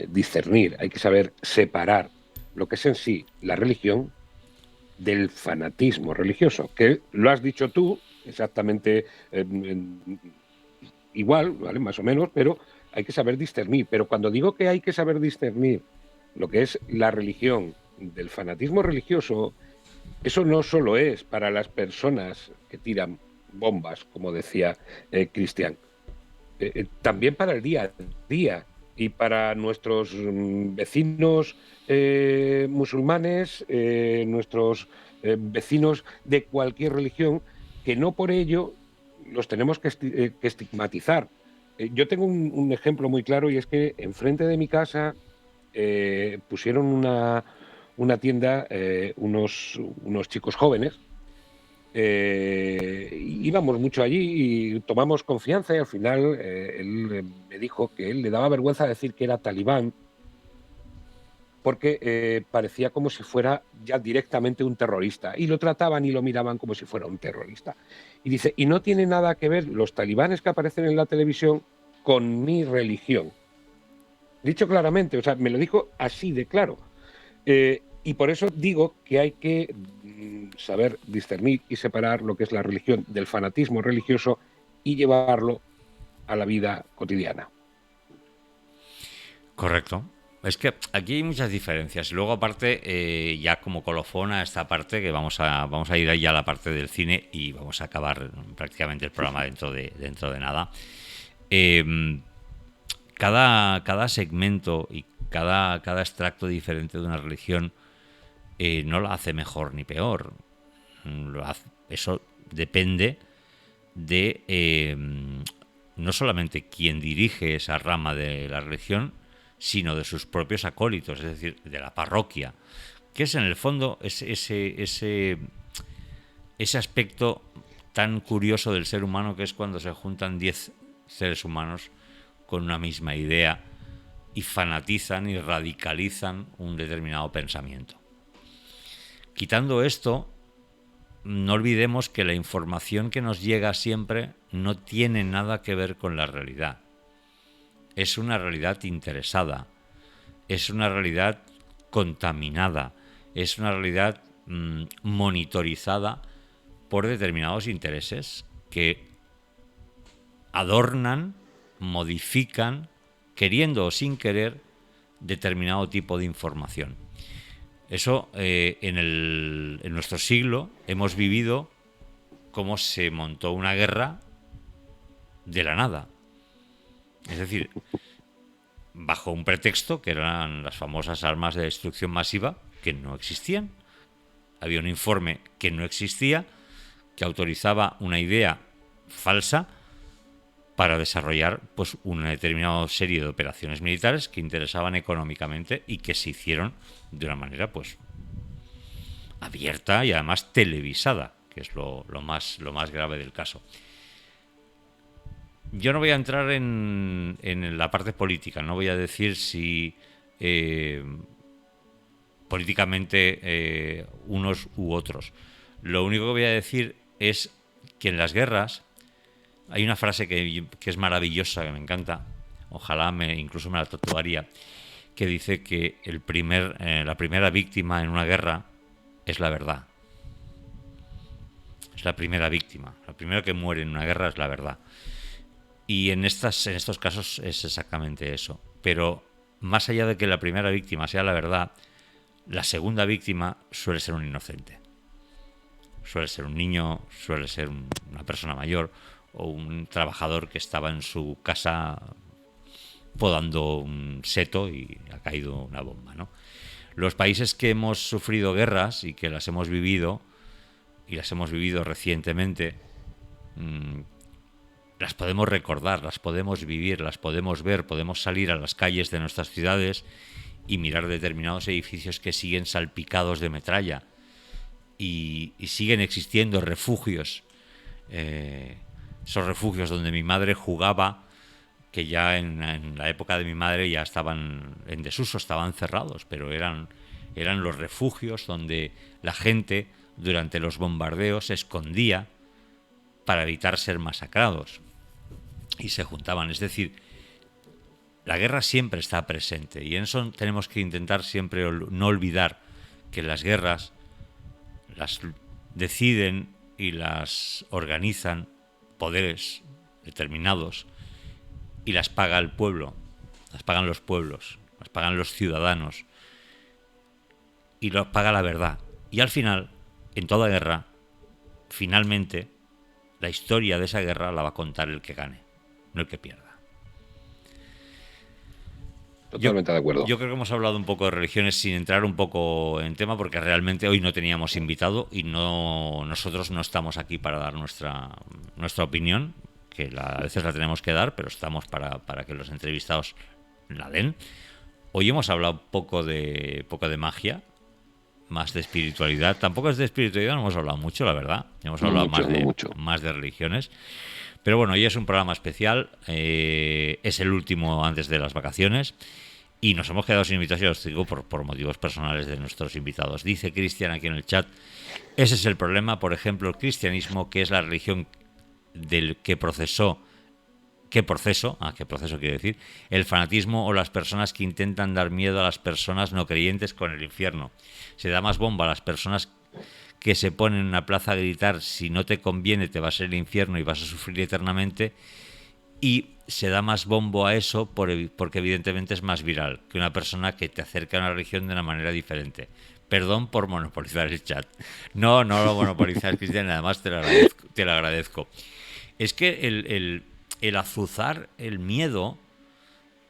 discernir, hay que saber separar lo que es en sí la religión del fanatismo religioso, que lo has dicho tú exactamente igual, ¿vale? Más o menos, pero hay que saber discernir. Pero cuando digo que hay que saber discernir lo que es la religión del fanatismo religioso, eso no solo es para las personas que tiran bombas, como decía Cristian, también para el día a día y para nuestros vecinos musulmanes, nuestros vecinos de cualquier religión, que no por ello los tenemos que estigmatizar. Yo tengo un ejemplo muy claro y es que enfrente de mi casa pusieron una tienda unos chicos jóvenes. Íbamos mucho allí y tomamos confianza y al final él me dijo que él le daba vergüenza decir que era talibán porque parecía como si fuera ya directamente un terrorista y lo trataban y lo miraban como si fuera un terrorista. Y dice, y no tiene nada que ver los talibanes que aparecen en la televisión con mi religión. Dicho claramente, o sea, me lo dijo así de claro. Y por eso digo que hay que saber discernir y separar lo que es la religión del fanatismo religioso y llevarlo a la vida cotidiana. Correcto. Es que aquí hay muchas diferencias. Y luego, aparte, ya como colofón a esta parte, que vamos a ir ya a la parte del cine y vamos a acabar prácticamente el programa dentro de nada. Cada segmento y cada extracto diferente de una religión no la hace mejor ni peor. Eso depende de no solamente quien dirige esa rama de la religión, sino de sus propios acólitos, es decir, de la parroquia, que es en el fondo ese aspecto tan curioso del ser humano, que es cuando se juntan 10 seres humanos con una misma idea y fanatizan y radicalizan un determinado pensamiento. Quitando esto, no olvidemos que la información que nos llega siempre no tiene nada que ver con la realidad. Es una realidad interesada, es una realidad contaminada, es una realidad monitorizada por determinados intereses que adornan, modifican, queriendo o sin querer, determinado tipo de información. Eso en nuestro siglo hemos vivido cómo se montó una guerra de la nada. Es decir, bajo un pretexto que eran las famosas armas de destrucción masiva que no existían. Había un informe que no existía, que autorizaba una idea falsa para desarrollar pues una determinada serie de operaciones militares que interesaban económicamente y que se hicieron de una manera pues abierta y además televisada, que es lo más grave del caso. Yo no voy a entrar en la parte política, no voy a decir si políticamente unos u otros. Lo único que voy a decir es que en las guerras hay una frase que es maravillosa, que me encanta, ojalá incluso me la tatuaría, que dice que la primera víctima en una guerra es la verdad. Es la primera víctima. La primera que muere en una guerra es la verdad. Y en estos casos es exactamente eso. Pero más allá de que la primera víctima sea la verdad, la segunda víctima suele ser un inocente. Suele ser un niño, suele ser una persona mayor o un trabajador que estaba en su casa podando un seto y ha caído una bomba, ¿no? Los países que hemos sufrido guerras y que las hemos vivido, y las hemos vivido recientemente, las podemos recordar, las podemos vivir, las podemos ver, podemos salir a las calles de nuestras ciudades y mirar determinados edificios que siguen salpicados de metralla y siguen existiendo refugios, esos refugios donde mi madre jugaba, que ya en la época de mi madre ya estaban en desuso, estaban cerrados, pero eran los refugios donde la gente durante los bombardeos se escondía para evitar ser masacrados. y se juntaban. Es decir, la guerra siempre está presente y en eso tenemos que intentar siempre no olvidar que las guerras las deciden y las organizan poderes determinados y las paga el pueblo, las pagan los pueblos, las pagan los ciudadanos y los paga la verdad. Y al final, en toda guerra, finalmente, la historia de esa guerra la va a contar el que gane, no el que pierda. Totalmente de acuerdo. Yo creo que hemos hablado un poco de religiones sin entrar un poco en tema, porque realmente hoy no teníamos invitado y nosotros no estamos aquí para dar nuestra opinión, que a veces la tenemos que dar, pero estamos para que los entrevistados la den. Hoy hemos hablado poco de magia, más de espiritualidad. Tampoco es de espiritualidad, no hemos hablado mucho, la verdad. Hemos hablado más de religiones. Pero bueno, hoy es un programa especial, es el último antes de las vacaciones y nos hemos quedado sin invitación, os digo, por motivos personales de nuestros invitados. Dice Cristian aquí en el chat, ese es el problema, por ejemplo, el cristianismo, que es la religión del que proceso quiere decir, el fanatismo o las personas que intentan dar miedo a las personas no creyentes con el infierno. Se da más bomba a las personas que se ponen en una plaza a gritar si no te conviene te vas al infierno y vas a sufrir eternamente, y se da más bombo a eso porque evidentemente es más viral que una persona que te acerca a una religión de una manera diferente. Perdón por monopolizar el chat. No lo monopolizas, Cristian, además te lo agradezco. Es que el azuzar el miedo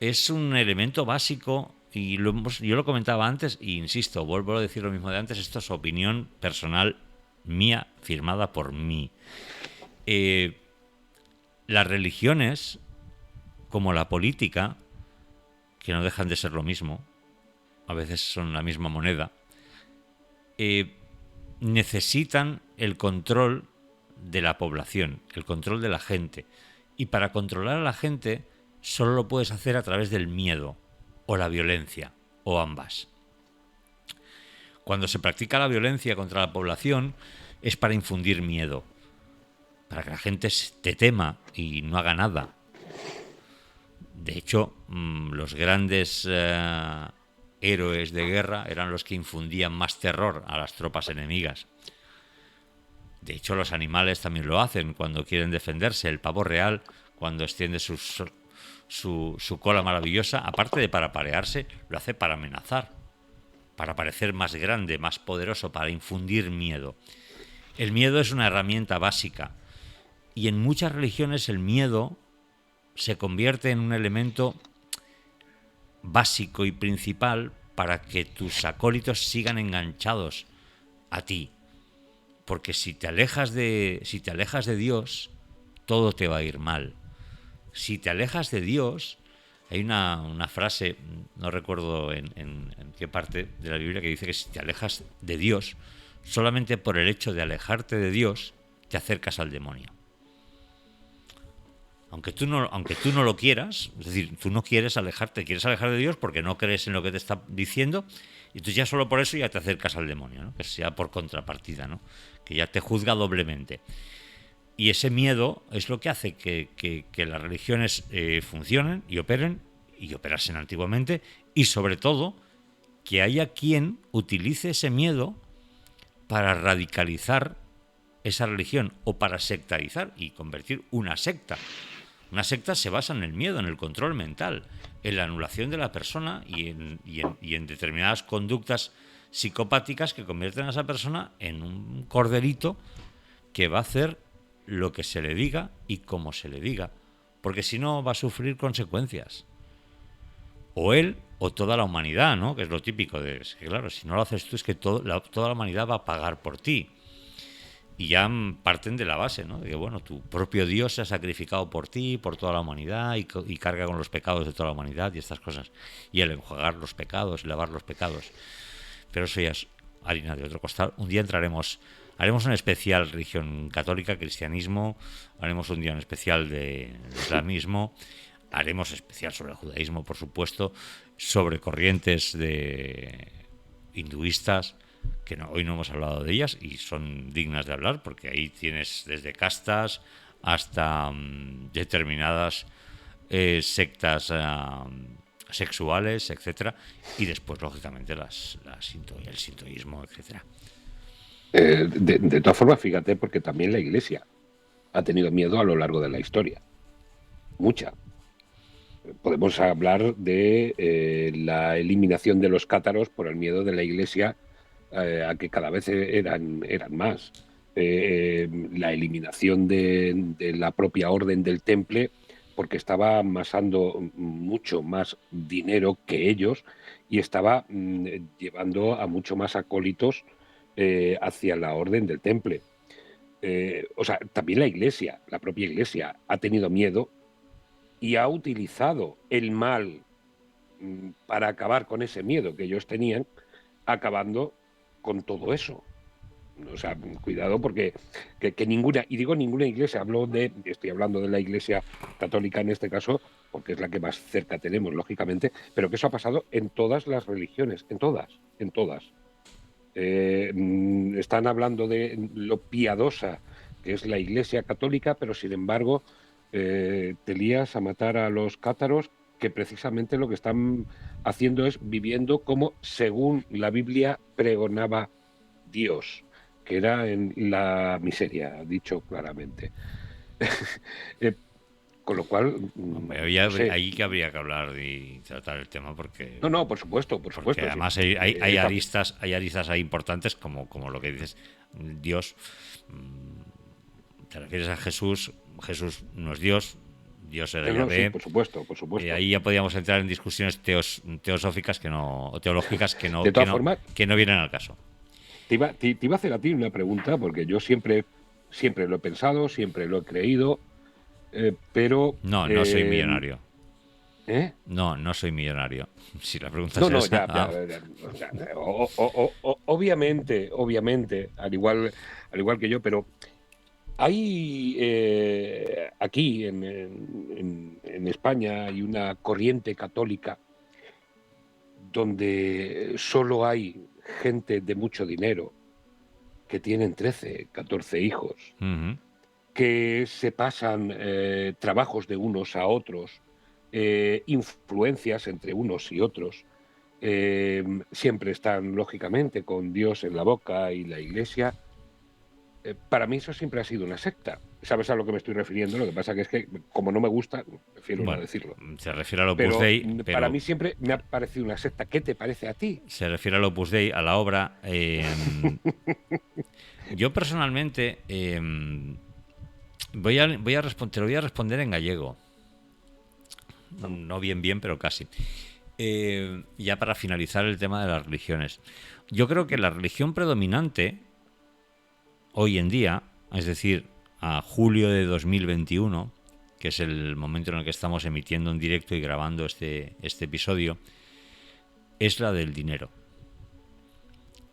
es un elemento básico. Y yo lo comentaba antes, e insisto, vuelvo a decir lo mismo de antes, esto es opinión personal mía, firmada por mí. Las religiones, como la política, que no dejan de ser lo mismo, a veces son la misma moneda, necesitan el control de la población, el control de la gente. Y para controlar a la gente solo lo puedes hacer a través del miedo o la violencia, o ambas. Cuando se practica la violencia contra la población es para infundir miedo, para que la gente te tema y no haga nada. De hecho, los grandes héroes de guerra eran los que infundían más terror a las tropas enemigas. De hecho, los animales también lo hacen cuando quieren defenderse. El pavo real, cuando extiende su cola maravillosa, aparte de para parearse, lo hace para amenazar, para parecer más grande, más poderoso, para infundir miedo. El miedo es una herramienta básica y en muchas religiones el miedo se convierte en un elemento básico y principal para que tus acólitos sigan enganchados a ti. Porque si te alejas de Dios, todo te va a ir mal. Si te alejas de Dios, hay una frase, no recuerdo en qué parte de la Biblia, que dice que si te alejas de Dios, solamente por el hecho de alejarte de Dios, te acercas al demonio. Aunque tú no lo quieras, es decir, tú no quieres alejarte, quieres alejar de Dios porque no crees en lo que te está diciendo, y tú ya solo por eso ya te acercas al demonio, ¿no? Que sea por contrapartida, ¿no? Que ya te juzga doblemente. Y ese miedo es lo que hace que las religiones funcionen y operen, y operasen antiguamente, y sobre todo que haya quien utilice ese miedo para radicalizar esa religión o para sectarizar y convertir una secta. Una secta se basa en el miedo, en el control mental, en la anulación de la persona y en determinadas conductas psicopáticas que convierten a esa persona en un corderito que va a hacer lo que se le diga y como se le diga, porque si no va a sufrir consecuencias. O él o toda la humanidad, ¿no? Que es lo típico de que, claro, si no lo haces tú es que toda la humanidad va a pagar por ti. Y ya parten de la base, ¿no? De que, bueno, tu propio Dios se ha sacrificado por ti, por toda la humanidad y carga con los pecados de toda la humanidad y estas cosas. Y el enjuagar los pecados, lavar los pecados. Pero eso ya es harina de otro costal. Un día haremos un especial religión católica, cristianismo, haremos un día un especial de islamismo, haremos especial sobre el judaísmo, por supuesto, sobre corrientes de hinduistas, que hoy no hemos hablado de ellas y son dignas de hablar porque ahí tienes desde castas hasta determinadas sectas sexuales, etcétera, y después, lógicamente, el sintoísmo, etcétera. De todas formas, fíjate, porque también la Iglesia ha tenido miedo a lo largo de la historia. Mucha. Podemos hablar de la eliminación de los cátaros por el miedo de la Iglesia a que cada vez eran más. La eliminación de la propia orden del Temple porque estaba amasando mucho más dinero que ellos y estaba llevando a mucho más acólitos hacia la orden del Temple. O sea, también la Iglesia, la propia Iglesia, ha tenido miedo y ha utilizado el mal para acabar con ese miedo que ellos tenían, acabando con todo eso. O sea, cuidado porque que ninguna, y digo ninguna iglesia, estoy hablando de la Iglesia católica en este caso, porque es la que más cerca tenemos, lógicamente, pero que eso ha pasado en todas las religiones, en todas. Están hablando de lo piadosa que es la Iglesia católica, pero sin embargo te lías a matar a los cátaros, que precisamente lo que están haciendo es viviendo como según la Biblia pregonaba Dios, que era en la miseria, dicho claramente. Con lo cual, no sé. Ahí que habría que hablar y tratar el tema porque... No, por supuesto. Porque además sí. hay aristas ahí importantes como lo que dices, Dios. Te refieres a Jesús. Jesús no es Dios. Dios era Yahvé. Sí, por supuesto. Ahí ya podríamos entrar en discusiones teosóficas o teológicas que no vienen al caso. Te iba a hacer a ti una pregunta, porque yo siempre lo he pensado, siempre lo he creído, pero... No soy millonario. ¿Eh? No soy millonario. Si la pregunta es esa... Obviamente, al igual que yo, pero hay aquí en España hay una corriente católica donde solo hay gente de mucho dinero que tienen 13, 14 hijos, Uh-huh. que se pasan trabajos de unos a otros, influencias entre unos y otros, siempre están lógicamente con Dios en la boca y la Iglesia. Para mí eso siempre ha sido una secta. ¿Sabes a lo que me estoy refiriendo? Lo que pasa que es que, como no me gusta, prefiero no decirlo. Se refiere al Opus Dei, pero para mí siempre me ha parecido una secta. ¿Qué te parece a ti? Se refiere al Opus Dei, a la obra. Yo personalmente te lo voy a responder en gallego. No bien, pero casi. Ya para finalizar el tema de las religiones. Yo creo que la religión predominante hoy en día, es decir, a julio de 2021, que es el momento en el que estamos emitiendo en directo y grabando este episodio, es la del dinero.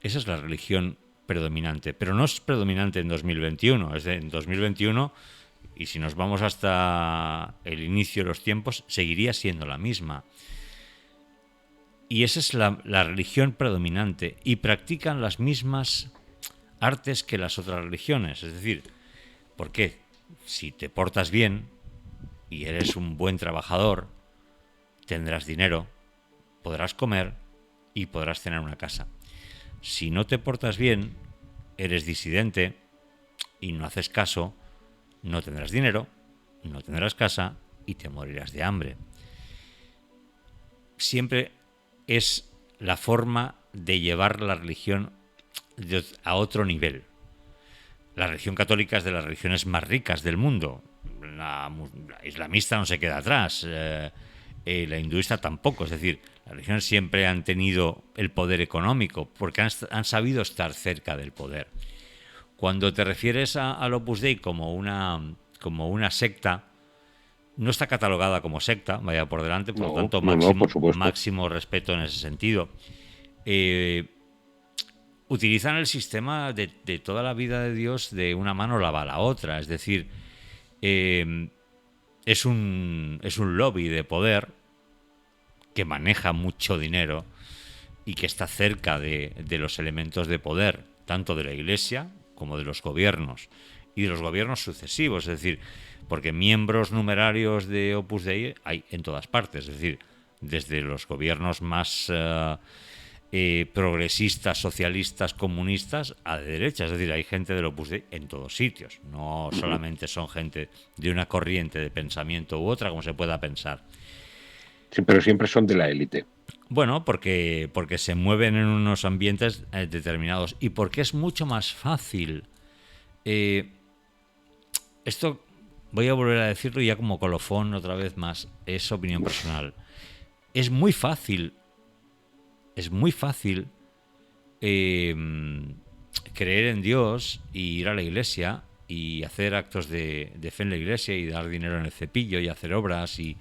Esa es la religión predominante, pero no es predominante en 2021, es en 2021, y si nos vamos hasta el inicio de los tiempos, seguiría siendo la misma. Y esa es la religión predominante, y practican las mismas artes que las otras religiones. Es decir, ¿por qué? Si te portas bien y eres un buen trabajador, tendrás dinero, podrás comer y podrás tener una casa. Si no te portas bien, eres disidente y no haces caso, no tendrás dinero, no tendrás casa y te morirás de hambre. Siempre es la forma de llevar la religión a otro nivel. La religión católica es de las religiones más ricas del mundo. La islamista no se queda atrás. La hinduista tampoco. Es decir, las religiones siempre han tenido el poder económico porque han sabido estar cerca del poder. Cuando te refieres al Opus Dei como una secta, no está catalogada como secta, vaya por delante, por lo tanto, máximo respeto en ese sentido. Utilizan el sistema de toda la vida de Dios de una mano lava la otra, es decir, es un lobby de poder que maneja mucho dinero y que está cerca de los elementos de poder, tanto de la Iglesia como de los gobiernos y de los gobiernos sucesivos, es decir, porque miembros numerarios de Opus Dei hay en todas partes, es decir, desde los gobiernos más progresistas, socialistas, comunistas a de derecha, es decir, hay gente del Opus Dei en todos sitios, no solamente son gente de una corriente de pensamiento u otra, como se pueda pensar. Sí, pero siempre son de la élite. Bueno, porque se mueven en unos ambientes determinados y porque es mucho más fácil. Esto voy a volver a decirlo ya como colofón otra vez más, es opinión personal. Es muy fácil creer en Dios y ir a la iglesia y hacer actos de fe en la iglesia y dar dinero en el cepillo y hacer obras y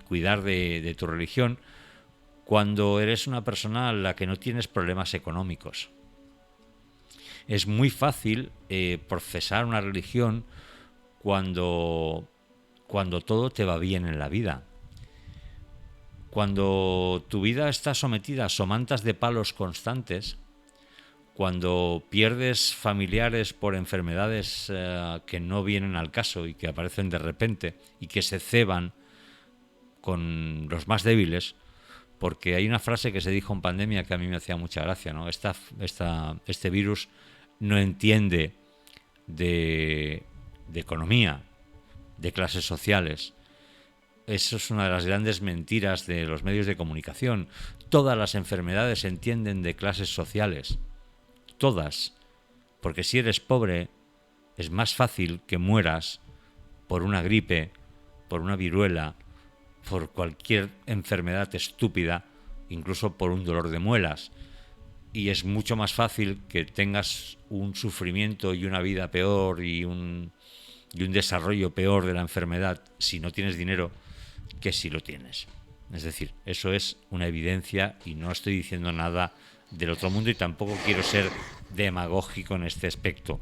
cuidar de tu religión cuando eres una persona a la que no tienes problemas económicos. Es muy fácil profesar una religión cuando todo te va bien en la vida. Cuando tu vida está sometida a somantas de palos constantes, cuando pierdes familiares por enfermedades que no vienen al caso y que aparecen de repente y que se ceban con los más débiles, porque hay una frase que se dijo en pandemia que a mí me hacía mucha gracia, ¿no? Este virus no entiende de economía, de clases sociales. Eso es una de las grandes mentiras de los medios de comunicación. Todas las enfermedades se entienden de clases sociales. Todas. Porque si eres pobre, es más fácil que mueras por una gripe, por una viruela, por cualquier enfermedad estúpida, incluso por un dolor de muelas. Y es mucho más fácil que tengas un sufrimiento y una vida peor y un desarrollo peor de la enfermedad si no tienes dinero que si lo tienes. Es decir, eso es una evidencia y no estoy diciendo nada del otro mundo y tampoco quiero ser demagógico en este aspecto.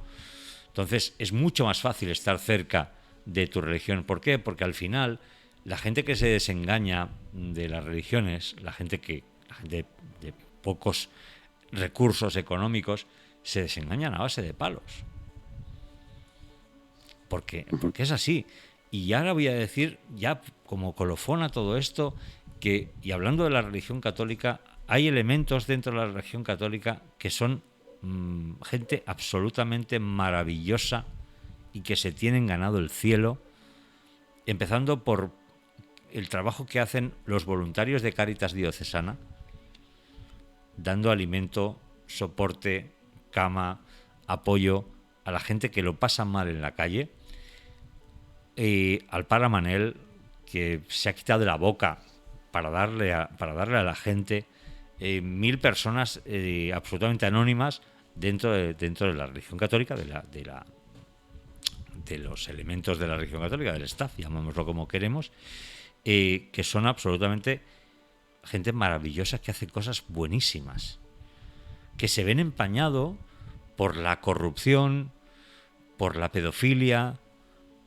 Entonces, es mucho más fácil estar cerca de tu religión. ¿Por qué? Porque al final la gente que se desengaña de las religiones, la gente de pocos recursos económicos, se desengañan a base de palos. Porque es así. Y ahora voy a decir, ya como colofón a todo esto, que, y hablando de la religión católica, hay elementos dentro de la religión católica que son gente absolutamente maravillosa y que se tienen ganado el cielo, empezando por el trabajo que hacen los voluntarios de Cáritas Diocesana, dando alimento, soporte, cama, apoyo a la gente que lo pasa mal en la calle. Al Padre Manel, que se ha quitado de la boca para darle a la gente 1000 personas absolutamente anónimas dentro de la religión católica, de los elementos de la religión católica, del staff, llamémoslo como queremos, que son absolutamente gente maravillosa que hace cosas buenísimas, que se ven empañado por la corrupción, por la pedofilia,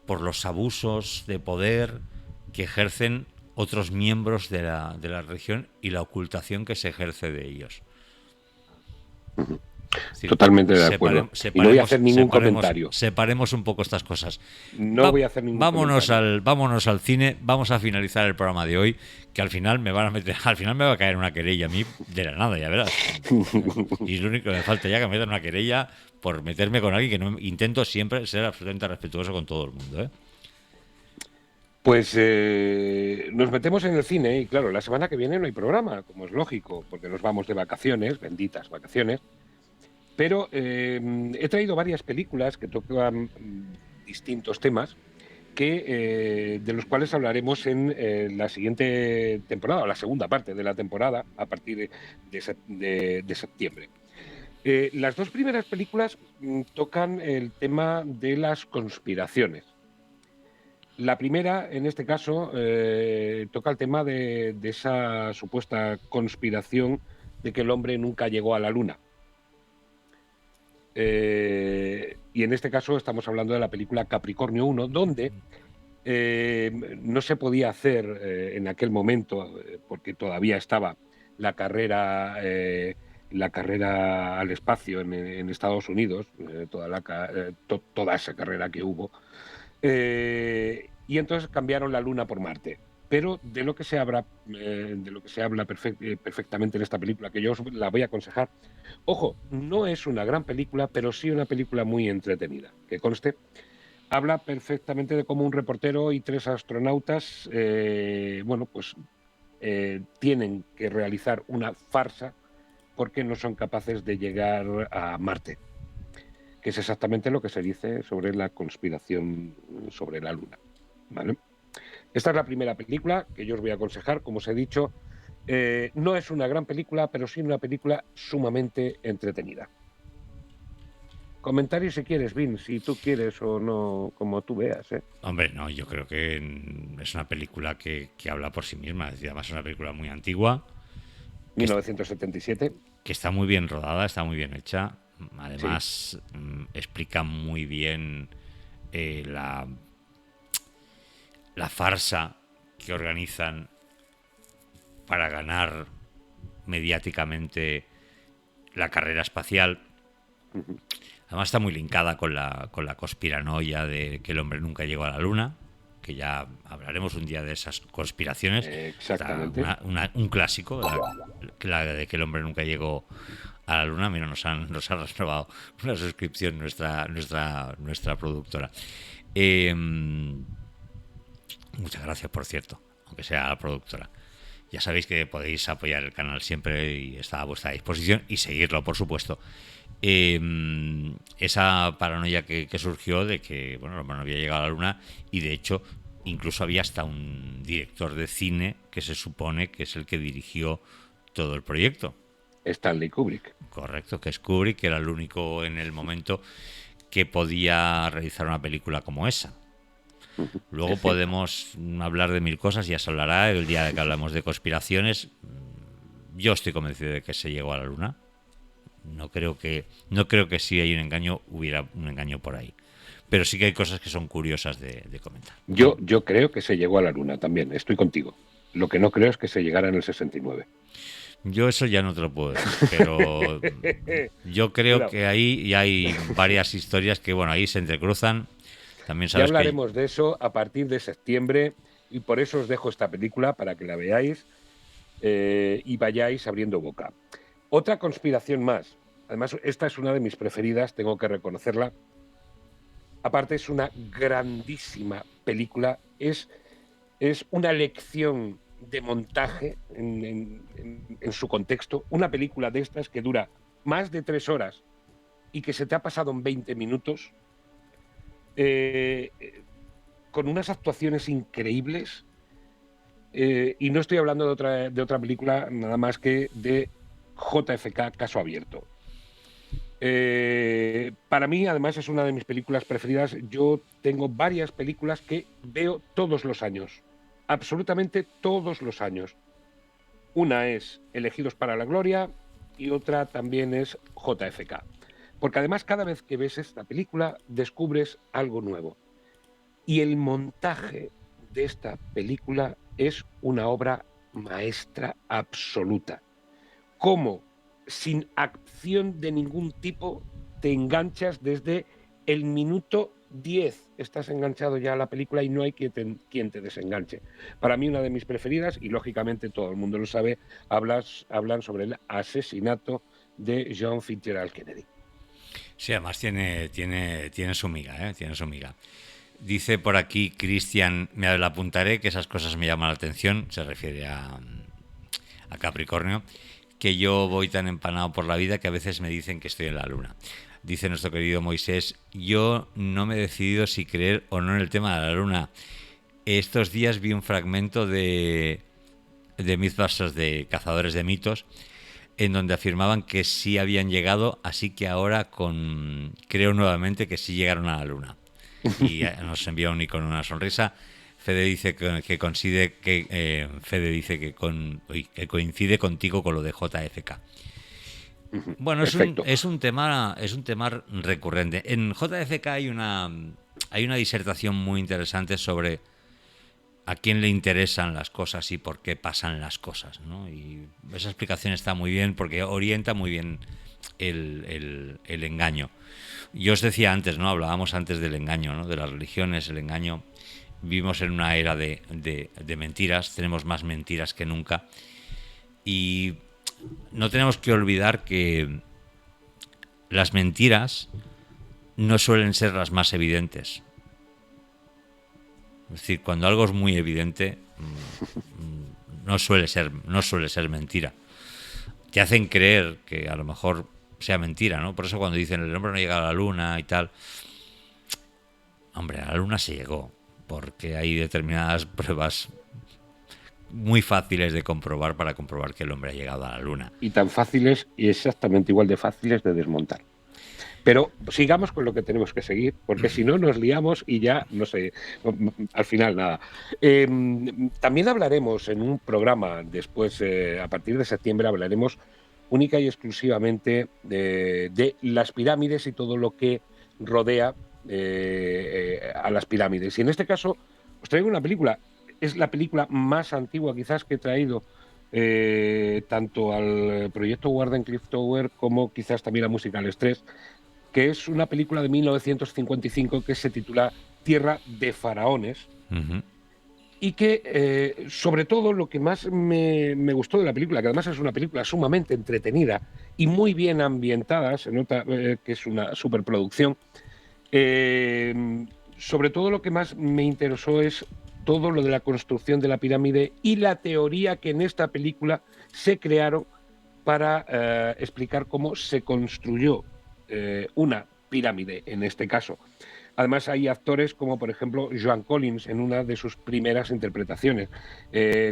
por los abusos de poder que ejercen otros miembros de la religión y la ocultación que se ejerce de ellos. Sí, totalmente de acuerdo. Y no voy a hacer ningún comentario. Separemos un poco estas cosas. Voy a hacer ningún comentario. Vámonos al cine. Vamos a finalizar el programa de hoy, que al final me va a caer una querella a mí de la nada, ya verás. Y es lo único que me falta ya, que me metan una querella por meterme con alguien que no intento siempre ser absolutamente respetuoso con todo el mundo, ¿eh? Pues nos metemos en el cine y claro, la semana que viene no hay programa, como es lógico, porque nos vamos de vacaciones, benditas vacaciones. Pero he traído varias películas que tocan distintos temas de los cuales hablaremos en la siguiente temporada, o la segunda parte de la temporada, a partir de septiembre. Las dos primeras películas tocan el tema de las conspiraciones. La primera, en este caso, toca el tema de esa supuesta conspiración de que el hombre nunca llegó a la Luna. Y en este caso estamos hablando de la película Capricornio 1, donde no se podía hacer en aquel momento, porque todavía estaba la carrera la carrera al espacio en Estados Unidos, toda esa carrera que hubo, y entonces cambiaron la Luna por Marte. Pero de lo que se habla, perfectamente en esta película, que yo os la voy a aconsejar, ojo, no es una gran película, pero sí una película muy entretenida, que conste. Habla perfectamente de cómo un reportero y 3 astronautas, tienen que realizar una farsa porque no son capaces de llegar a Marte, que es exactamente lo que se dice sobre la conspiración sobre la Luna, ¿vale? Esta es la primera película que yo os voy a aconsejar, como os he dicho. No es una gran película, pero sí una película sumamente entretenida. Comentarios si quieres, Vin, si tú quieres o no, como tú veas, ¿eh? Hombre, no, yo creo que es una película que habla por sí misma. Es decir, además es una película muy antigua, que, 1977. que está muy bien rodada, está muy bien hecha. Sí. Además, explica muy bien la farsa que organizan para ganar mediáticamente la carrera espacial. Además está muy linkada con la conspiranoia de que el hombre nunca llegó a la Luna, que ya hablaremos un día de esas conspiraciones. Exactamente. Un clásico, la de que el hombre nunca llegó a la Luna. Mira, nos ha renovado una suscripción nuestra productora. Muchas gracias, por cierto, aunque sea la productora. Ya sabéis que podéis apoyar el canal siempre y está a vuestra disposición, y seguirlo, por supuesto. Esa paranoia que surgió de que, bueno, el hombre no había llegado a la Luna, y de hecho incluso había hasta un director de cine que se supone que es el que dirigió todo el proyecto. Stanley Kubrick. Correcto, que es Kubrick, que era el único en el momento que podía realizar una película como esa. Luego podemos hablar de mil cosas, ya se hablará el día de que hablamos de conspiraciones. Yo estoy convencido de que se llegó a la Luna. No creo que si hay un engaño, hubiera un engaño por ahí. Pero sí que hay cosas que son curiosas de comentar. Yo creo que se llegó a la Luna también, estoy contigo. Lo que no creo es que se llegara en el 69. Yo eso ya no te lo puedo decir, pero yo creo que ahí hay varias historias que, bueno, ahí se entrecruzan. También sabes ya hablaremos de eso a partir de septiembre, y por eso os dejo esta película para que la veáis y vayáis abriendo boca. Otra conspiración más. Además, esta es una de mis preferidas, tengo que reconocerla. Aparte, es una grandísima película. Es una lección de montaje en su contexto. Una película de estas que dura más de 3 horas y que se te ha pasado en 20 minutos, con unas actuaciones increíbles. Y no estoy hablando de otra película nada más que de JFK, Caso Abierto. Para mí, además, es una de mis películas preferidas. Yo tengo varias películas que veo todos los años, absolutamente todos los años. Una es Elegidos para la Gloria y otra también es JFK. Porque además, cada vez que ves esta película, descubres algo nuevo. Y el montaje de esta película es una obra maestra absoluta. Cómo, sin acción de ningún tipo, te enganchas desde el minuto 10. Estás enganchado ya a la película y no hay quien te desenganche. Para mí, una de mis preferidas, y lógicamente todo el mundo lo sabe, hablan sobre el asesinato de John Fitzgerald Kennedy. Sí, además tiene su miga, tiene su miga. Dice por aquí Cristian, me la apuntaré, que esas cosas me llaman la atención, se refiere a Capricornio, que yo voy tan empanado por la vida que a veces me dicen que estoy en la Luna. Dice nuestro querido Moisés, yo no me he decidido si creer o no en el tema de la Luna. Estos días vi un fragmento de Mythbusters, de Cazadores de Mitos, en donde afirmaban que sí habían llegado, así que ahora creo nuevamente que sí llegaron a la Luna. Y nos envía un icono, una sonrisa. Fede dice que coincide contigo con lo de JFK. Bueno, es un tema recurrente. En JFK hay una disertación muy interesante sobre a quién le interesan las cosas y por qué pasan las cosas, ¿no? Y esa explicación está muy bien porque orienta muy bien el engaño. Yo os decía antes, ¿no? Hablábamos antes del engaño, ¿no? De las religiones, el engaño. Vivimos en una era de mentiras, tenemos más mentiras que nunca. Y no tenemos que olvidar que las mentiras no suelen ser las más evidentes. Es decir, cuando algo es muy evidente, no suele ser mentira. Te hacen creer que a lo mejor sea mentira, ¿no? Por eso cuando dicen el hombre no llega a la luna y tal, hombre, a la luna se llegó, porque hay determinadas pruebas muy fáciles de comprobar para comprobar que el hombre ha llegado a la luna. Y tan fáciles y exactamente igual de fáciles de desmontar. Pero sigamos con lo que tenemos que seguir, porque si no nos liamos y ya, no sé, al final nada. También hablaremos en un programa después, a partir de septiembre, hablaremos única y exclusivamente de las pirámides y todo lo que rodea a las pirámides. Y en este caso os traigo una película, es la película más antigua quizás que he traído tanto al proyecto Wardenclyffe Tower como quizás también a Musical 3, que es una película de 1955 que se titula Tierra de Faraones. Uh-huh. Y que, sobre todo, lo que más me gustó de la película, que además es una película sumamente entretenida y muy bien ambientada, se nota que es una superproducción, sobre todo lo que más me interesó es todo lo de la construcción de la pirámide y la teoría que en esta película se crearon para explicar cómo se construyó una pirámide en este caso. Además hay actores como por ejemplo Joan Collins en una de sus primeras interpretaciones,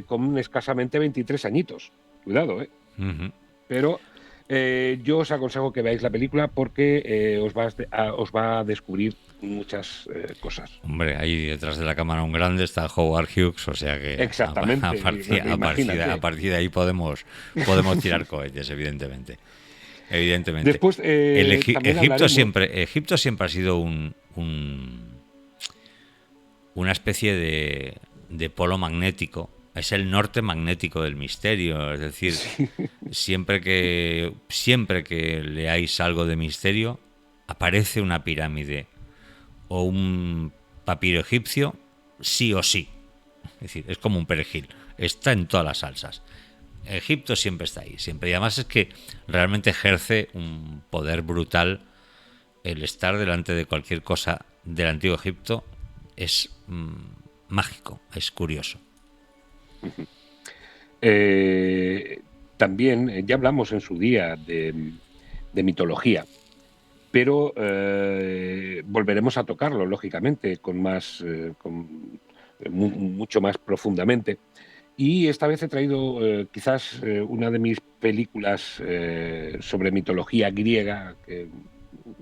con escasamente 23 añitos. Cuidado, ¿eh? Uh-huh. Pero yo os aconsejo que veáis la película porque os va a descubrir muchas cosas. Hombre, ahí detrás de la cámara un grande está Howard Hughes, o sea que Exactamente, a partir de ahí podemos tirar cohetes, evidentemente. Después, Egipto siempre ha sido una especie de polo magnético. Es el norte magnético del misterio. Es decir, sí. siempre que leáis algo de misterio, aparece una pirámide o un papiro egipcio, sí o sí. Es decir, es como un perejil. Está en todas las salsas. Egipto siempre está ahí, siempre. Y además es que realmente ejerce un poder brutal el estar delante de cualquier cosa del antiguo Egipto. Es mágico, es curioso. También ya hablamos en su día de mitología, pero volveremos a tocarlo, lógicamente, mucho más profundamente. Y esta vez he traído quizás una de mis películas sobre mitología griega,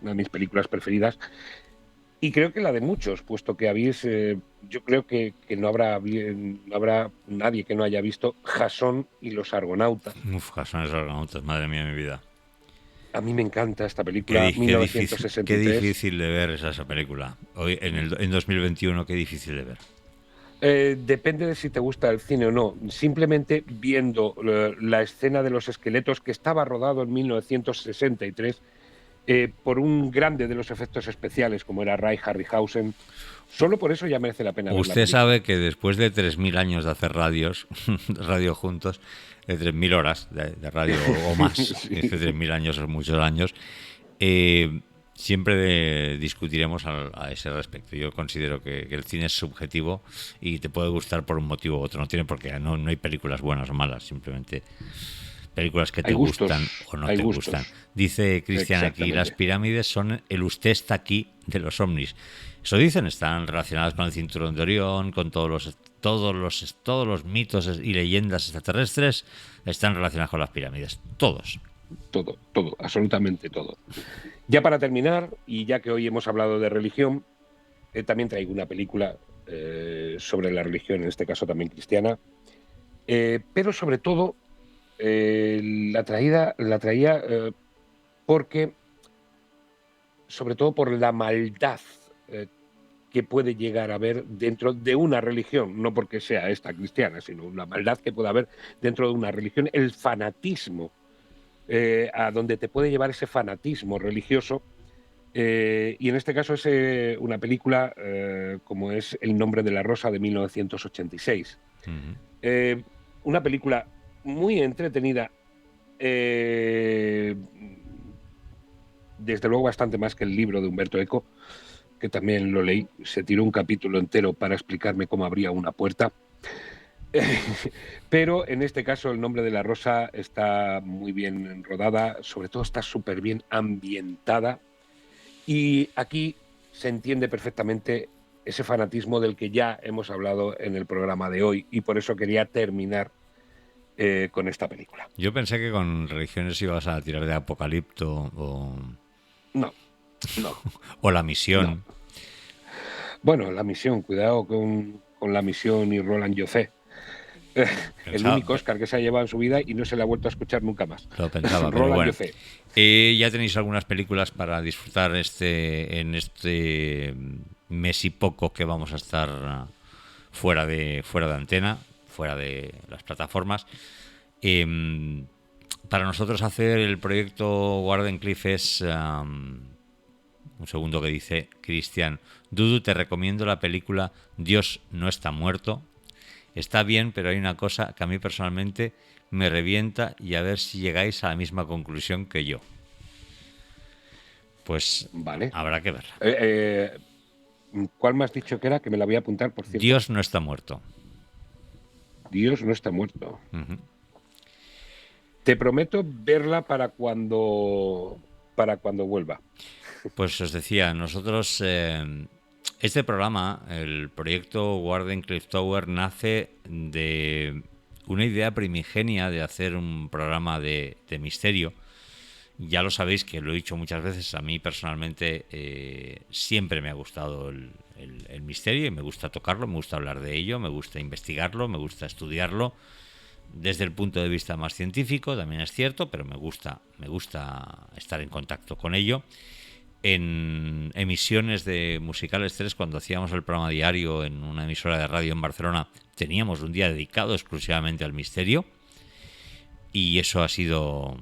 una de mis películas preferidas, y creo que la de muchos, puesto que yo creo que no habrá nadie que no haya visto Jasón y los Argonautas. Jasón y los Argonautas, madre mía de mi vida. A mí me encanta esta película, 1963. Qué difícil de ver es esa película. Hoy, en 2021, qué difícil de ver. Depende de si te gusta el cine o no. Simplemente viendo la escena de los esqueletos, que estaba rodado en 1963 por un grande de los efectos especiales como era Ray Harryhausen, solo por eso ya merece la pena. Usted sabe que después de 3.000 años de hacer radio juntos, de 3.000 horas de radio o más, sí. 3.000 años son muchos años, siempre discutiremos a ese respecto. Yo considero que el cine es subjetivo y te puede gustar por un motivo u otro. No tiene por qué, no hay películas buenas o malas, simplemente películas que te gustan o no te gustan. Dice Cristian aquí, las pirámides son el usted está aquí de los ovnis. Eso dicen, están relacionadas con el cinturón de Orión, con todos los mitos y leyendas extraterrestres, están relacionadas con las pirámides. Todos. Todo, absolutamente todo. Ya para terminar, y ya que hoy hemos hablado de religión, también traigo una película sobre la religión, en este caso también cristiana, pero sobre todo la traía porque, sobre todo por la maldad que puede llegar a haber dentro de una religión, no porque sea esta cristiana, sino la maldad que puede haber dentro de una religión, el fanatismo, a donde te puede llevar ese fanatismo religioso. Y en este caso es una película como es El nombre de la rosa de 1986. Uh-huh. Una película muy entretenida, desde luego bastante más que el libro de Humberto Eco, que también lo leí. Se tiró un capítulo entero para explicarme cómo abría una puerta. Pero en este caso El nombre de la rosa está muy bien rodada, sobre todo está súper bien ambientada, y aquí se entiende perfectamente ese fanatismo del que ya hemos hablado en el programa de hoy, y por eso quería terminar con esta película. Yo pensé que con religiones ibas a tirar de Apocalipto No. o La Misión. No. Bueno, La Misión, cuidado con La Misión y Roland José. El único Oscar que se ha llevado en su vida y no se le ha vuelto a escuchar nunca más. Lo pensaba, pero bueno. Ya tenéis algunas películas para disfrutar en este mes y poco que vamos a estar fuera de antena, fuera de las plataformas. Para nosotros hacer el proyecto Wardenclyffe es... un segundo que dice Cristian. Dudu, te recomiendo la película Dios no está muerto. Está bien, pero hay una cosa que a mí personalmente me revienta, y a ver si llegáis a la misma conclusión que yo. Pues vale, habrá que verla. ¿Cuál me has dicho que era? Que me la voy a apuntar, por cierto. Dios no está muerto. Dios no está muerto. Uh-huh. Te prometo verla para cuando vuelva. Pues os decía, nosotros... este programa, el proyecto Wardenclyffe Tower, nace de una idea primigenia de hacer un programa de misterio. Ya lo sabéis, que lo he dicho muchas veces, a mí personalmente siempre me ha gustado el misterio, y me gusta tocarlo, me gusta hablar de ello, me gusta investigarlo, me gusta estudiarlo desde el punto de vista más científico, también es cierto, pero me gusta estar en contacto con ello. En emisiones de Musicales 3, cuando hacíamos el programa diario en una emisora de radio en Barcelona, teníamos un día dedicado exclusivamente al misterio, y eso ha sido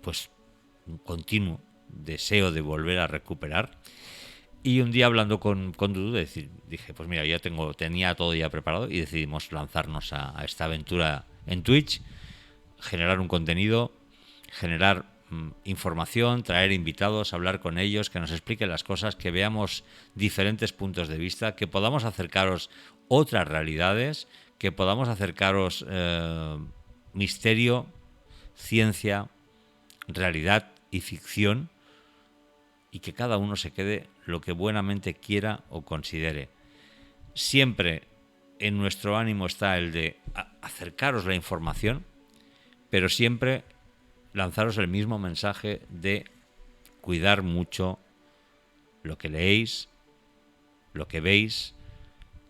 pues un continuo deseo de volver a recuperar. Y un día, hablando con Dudu, dije, pues mira, tenía todo ya preparado, y decidimos lanzarnos a esta aventura en Twitch, generar un contenido, generar información, traer invitados, hablar con ellos, que nos expliquen las cosas, que veamos diferentes puntos de vista, que podamos acercaros otras realidades, que podamos acercaros misterio, ciencia, realidad y ficción, y que cada uno se quede lo que buenamente quiera o considere. Siempre en nuestro ánimo está el de acercaros la información, pero siempre lanzaros el mismo mensaje de cuidar mucho lo que leéis, lo que veis,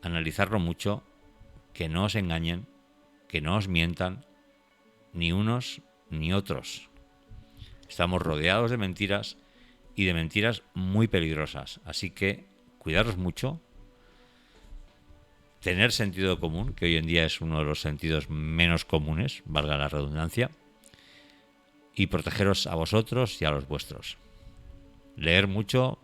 analizarlo mucho, que no os engañen, que no os mientan, ni unos ni otros. Estamos rodeados de mentiras, y de mentiras muy peligrosas, así que cuidaros mucho, tener sentido común, que hoy en día es uno de los sentidos menos comunes, valga la redundancia, y protegeros a vosotros y a los vuestros. Leer mucho,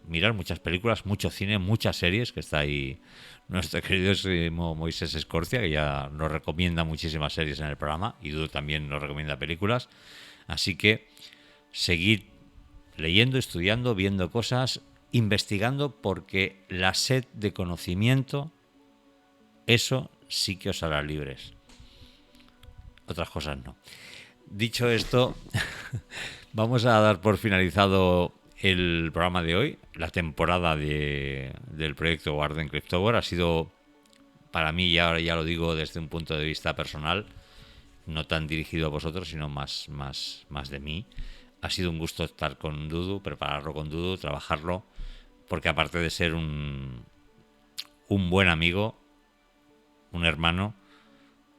mirar muchas películas, mucho cine, muchas series, que está ahí nuestro queridísimo Moisés Escorcia, que ya nos recomienda muchísimas series en el programa, y Dudu también nos recomienda películas. Así que seguid leyendo, estudiando, viendo cosas, investigando, porque la sed de conocimiento, eso sí que os hará libres. Otras cosas no. Dicho esto, vamos a dar por finalizado el programa de hoy. La temporada del proyecto Wardenclyffe Tower ha sido, para mí, ya lo digo desde un punto de vista personal, no tan dirigido a vosotros, sino más de mí. Ha sido un gusto estar con Dudu, prepararlo con Dudu, trabajarlo, porque aparte de ser un buen amigo, un hermano,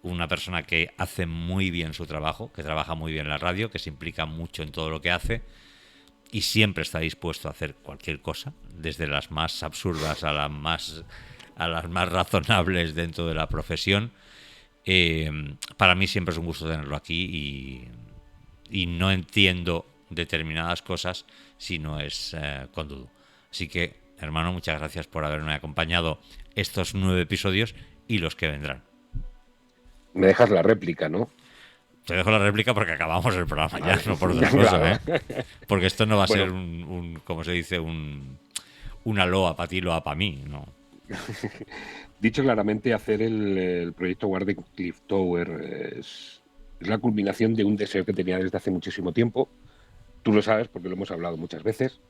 una persona que hace muy bien su trabajo, que trabaja muy bien en la radio, que se implica mucho en todo lo que hace, y siempre está dispuesto a hacer cualquier cosa, desde las más absurdas a las más razonables dentro de la profesión. Para mí siempre es un gusto tenerlo aquí y no entiendo determinadas cosas si no es con Dudu. Así que, hermano, muchas gracias por haberme acompañado estos 9 episodios y los que vendrán. Me dejas la réplica, ¿no? Te dejo la réplica porque acabamos el programa ya, Vale. no por otra cosa, Claro. Porque esto no va a Bueno. ser como se dice, una loa para ti, loa para mí, ¿no? Dicho claramente, hacer el proyecto Warden Cliff Tower es la culminación de un deseo que tenía desde hace muchísimo tiempo. Tú lo sabes porque lo hemos hablado muchas veces.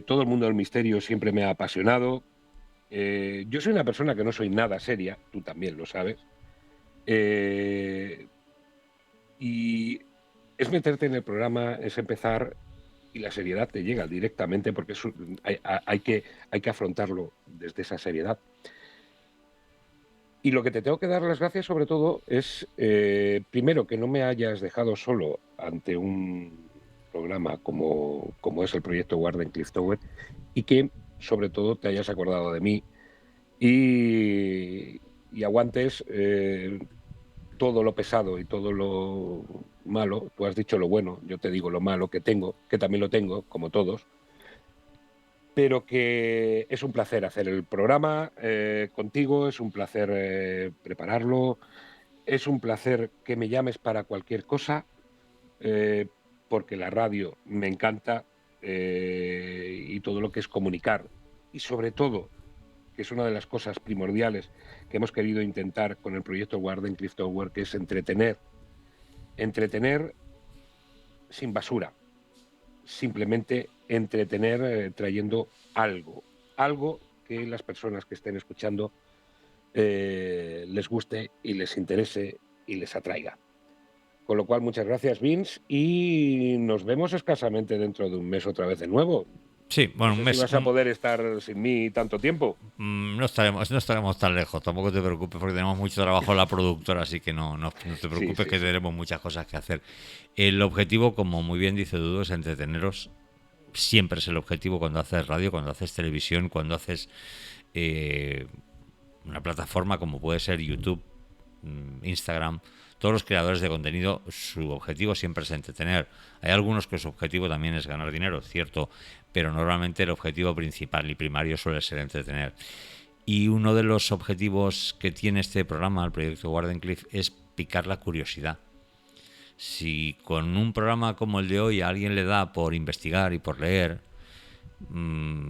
Todo el mundo del misterio siempre me ha apasionado. Yo soy una persona que no soy nada seria, tú también lo sabes. Y es meterte en el programa, es empezar y la seriedad te llega directamente porque hay que afrontarlo desde esa seriedad. Y lo que te tengo que dar las gracias sobre todo es, primero, que no me hayas dejado solo ante un programa como es el proyecto Warden Cliff Tower y que sobre todo te hayas acordado de mí y aguantes todo lo pesado y todo lo malo. Tú has dicho lo bueno, yo te digo lo malo que tengo, que también lo tengo, como todos, pero que es un placer hacer el programa contigo, es un placer prepararlo, es un placer que me llames para cualquier cosa, porque la radio me encanta y todo lo que es comunicar, y sobre todo, que es una de las cosas primordiales que hemos querido intentar con el proyecto Warden Cliff Tower, que es entretener sin basura, simplemente entretener trayendo algo que las personas que estén escuchando les guste y les interese y les atraiga. Con lo cual, muchas gracias, Vince, y nos vemos escasamente dentro de un mes otra vez de nuevo. Sí, bueno, No sé un mes. si vas a poder estar sin mí tanto tiempo. No estaremos tan lejos, tampoco te preocupes porque tenemos mucho trabajo en la productora, así que no te preocupes Sí. que tenemos muchas cosas que hacer. El objetivo, como muy bien dice Dudo, es entreteneros. Siempre es el objetivo cuando haces radio, cuando haces televisión, cuando haces una plataforma como puede ser YouTube, Instagram. Todos los creadores de contenido, su objetivo siempre es entretener. Hay algunos que su objetivo también es ganar dinero, cierto, pero normalmente el objetivo principal y primario suele ser entretener. Y uno de los objetivos que tiene este programa, el proyecto Wardenclyffe, es picar la curiosidad. Si con un programa como el de hoy a alguien le da por investigar y por leer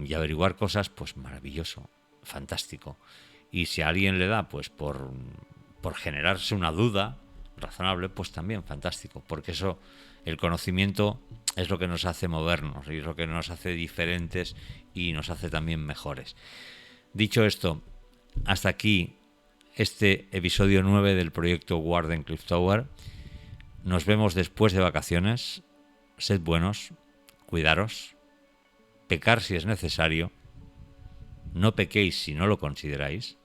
y averiguar cosas, pues maravilloso, fantástico. Y si a alguien le da pues por generarse una duda razonable, pues también fantástico, porque eso, el conocimiento es lo que nos hace movernos y es lo que nos hace diferentes y nos hace también mejores. Dicho esto, hasta aquí este episodio 9 del proyecto Warden Cliff Tower. Nos vemos después de vacaciones. Sed buenos, cuidaros, pecar si es necesario, no pequéis si no lo consideráis,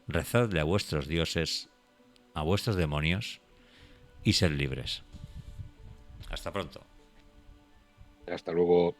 rezadle a vuestros dioses, a vuestros demonios y sed libres. Hasta pronto. Hasta luego.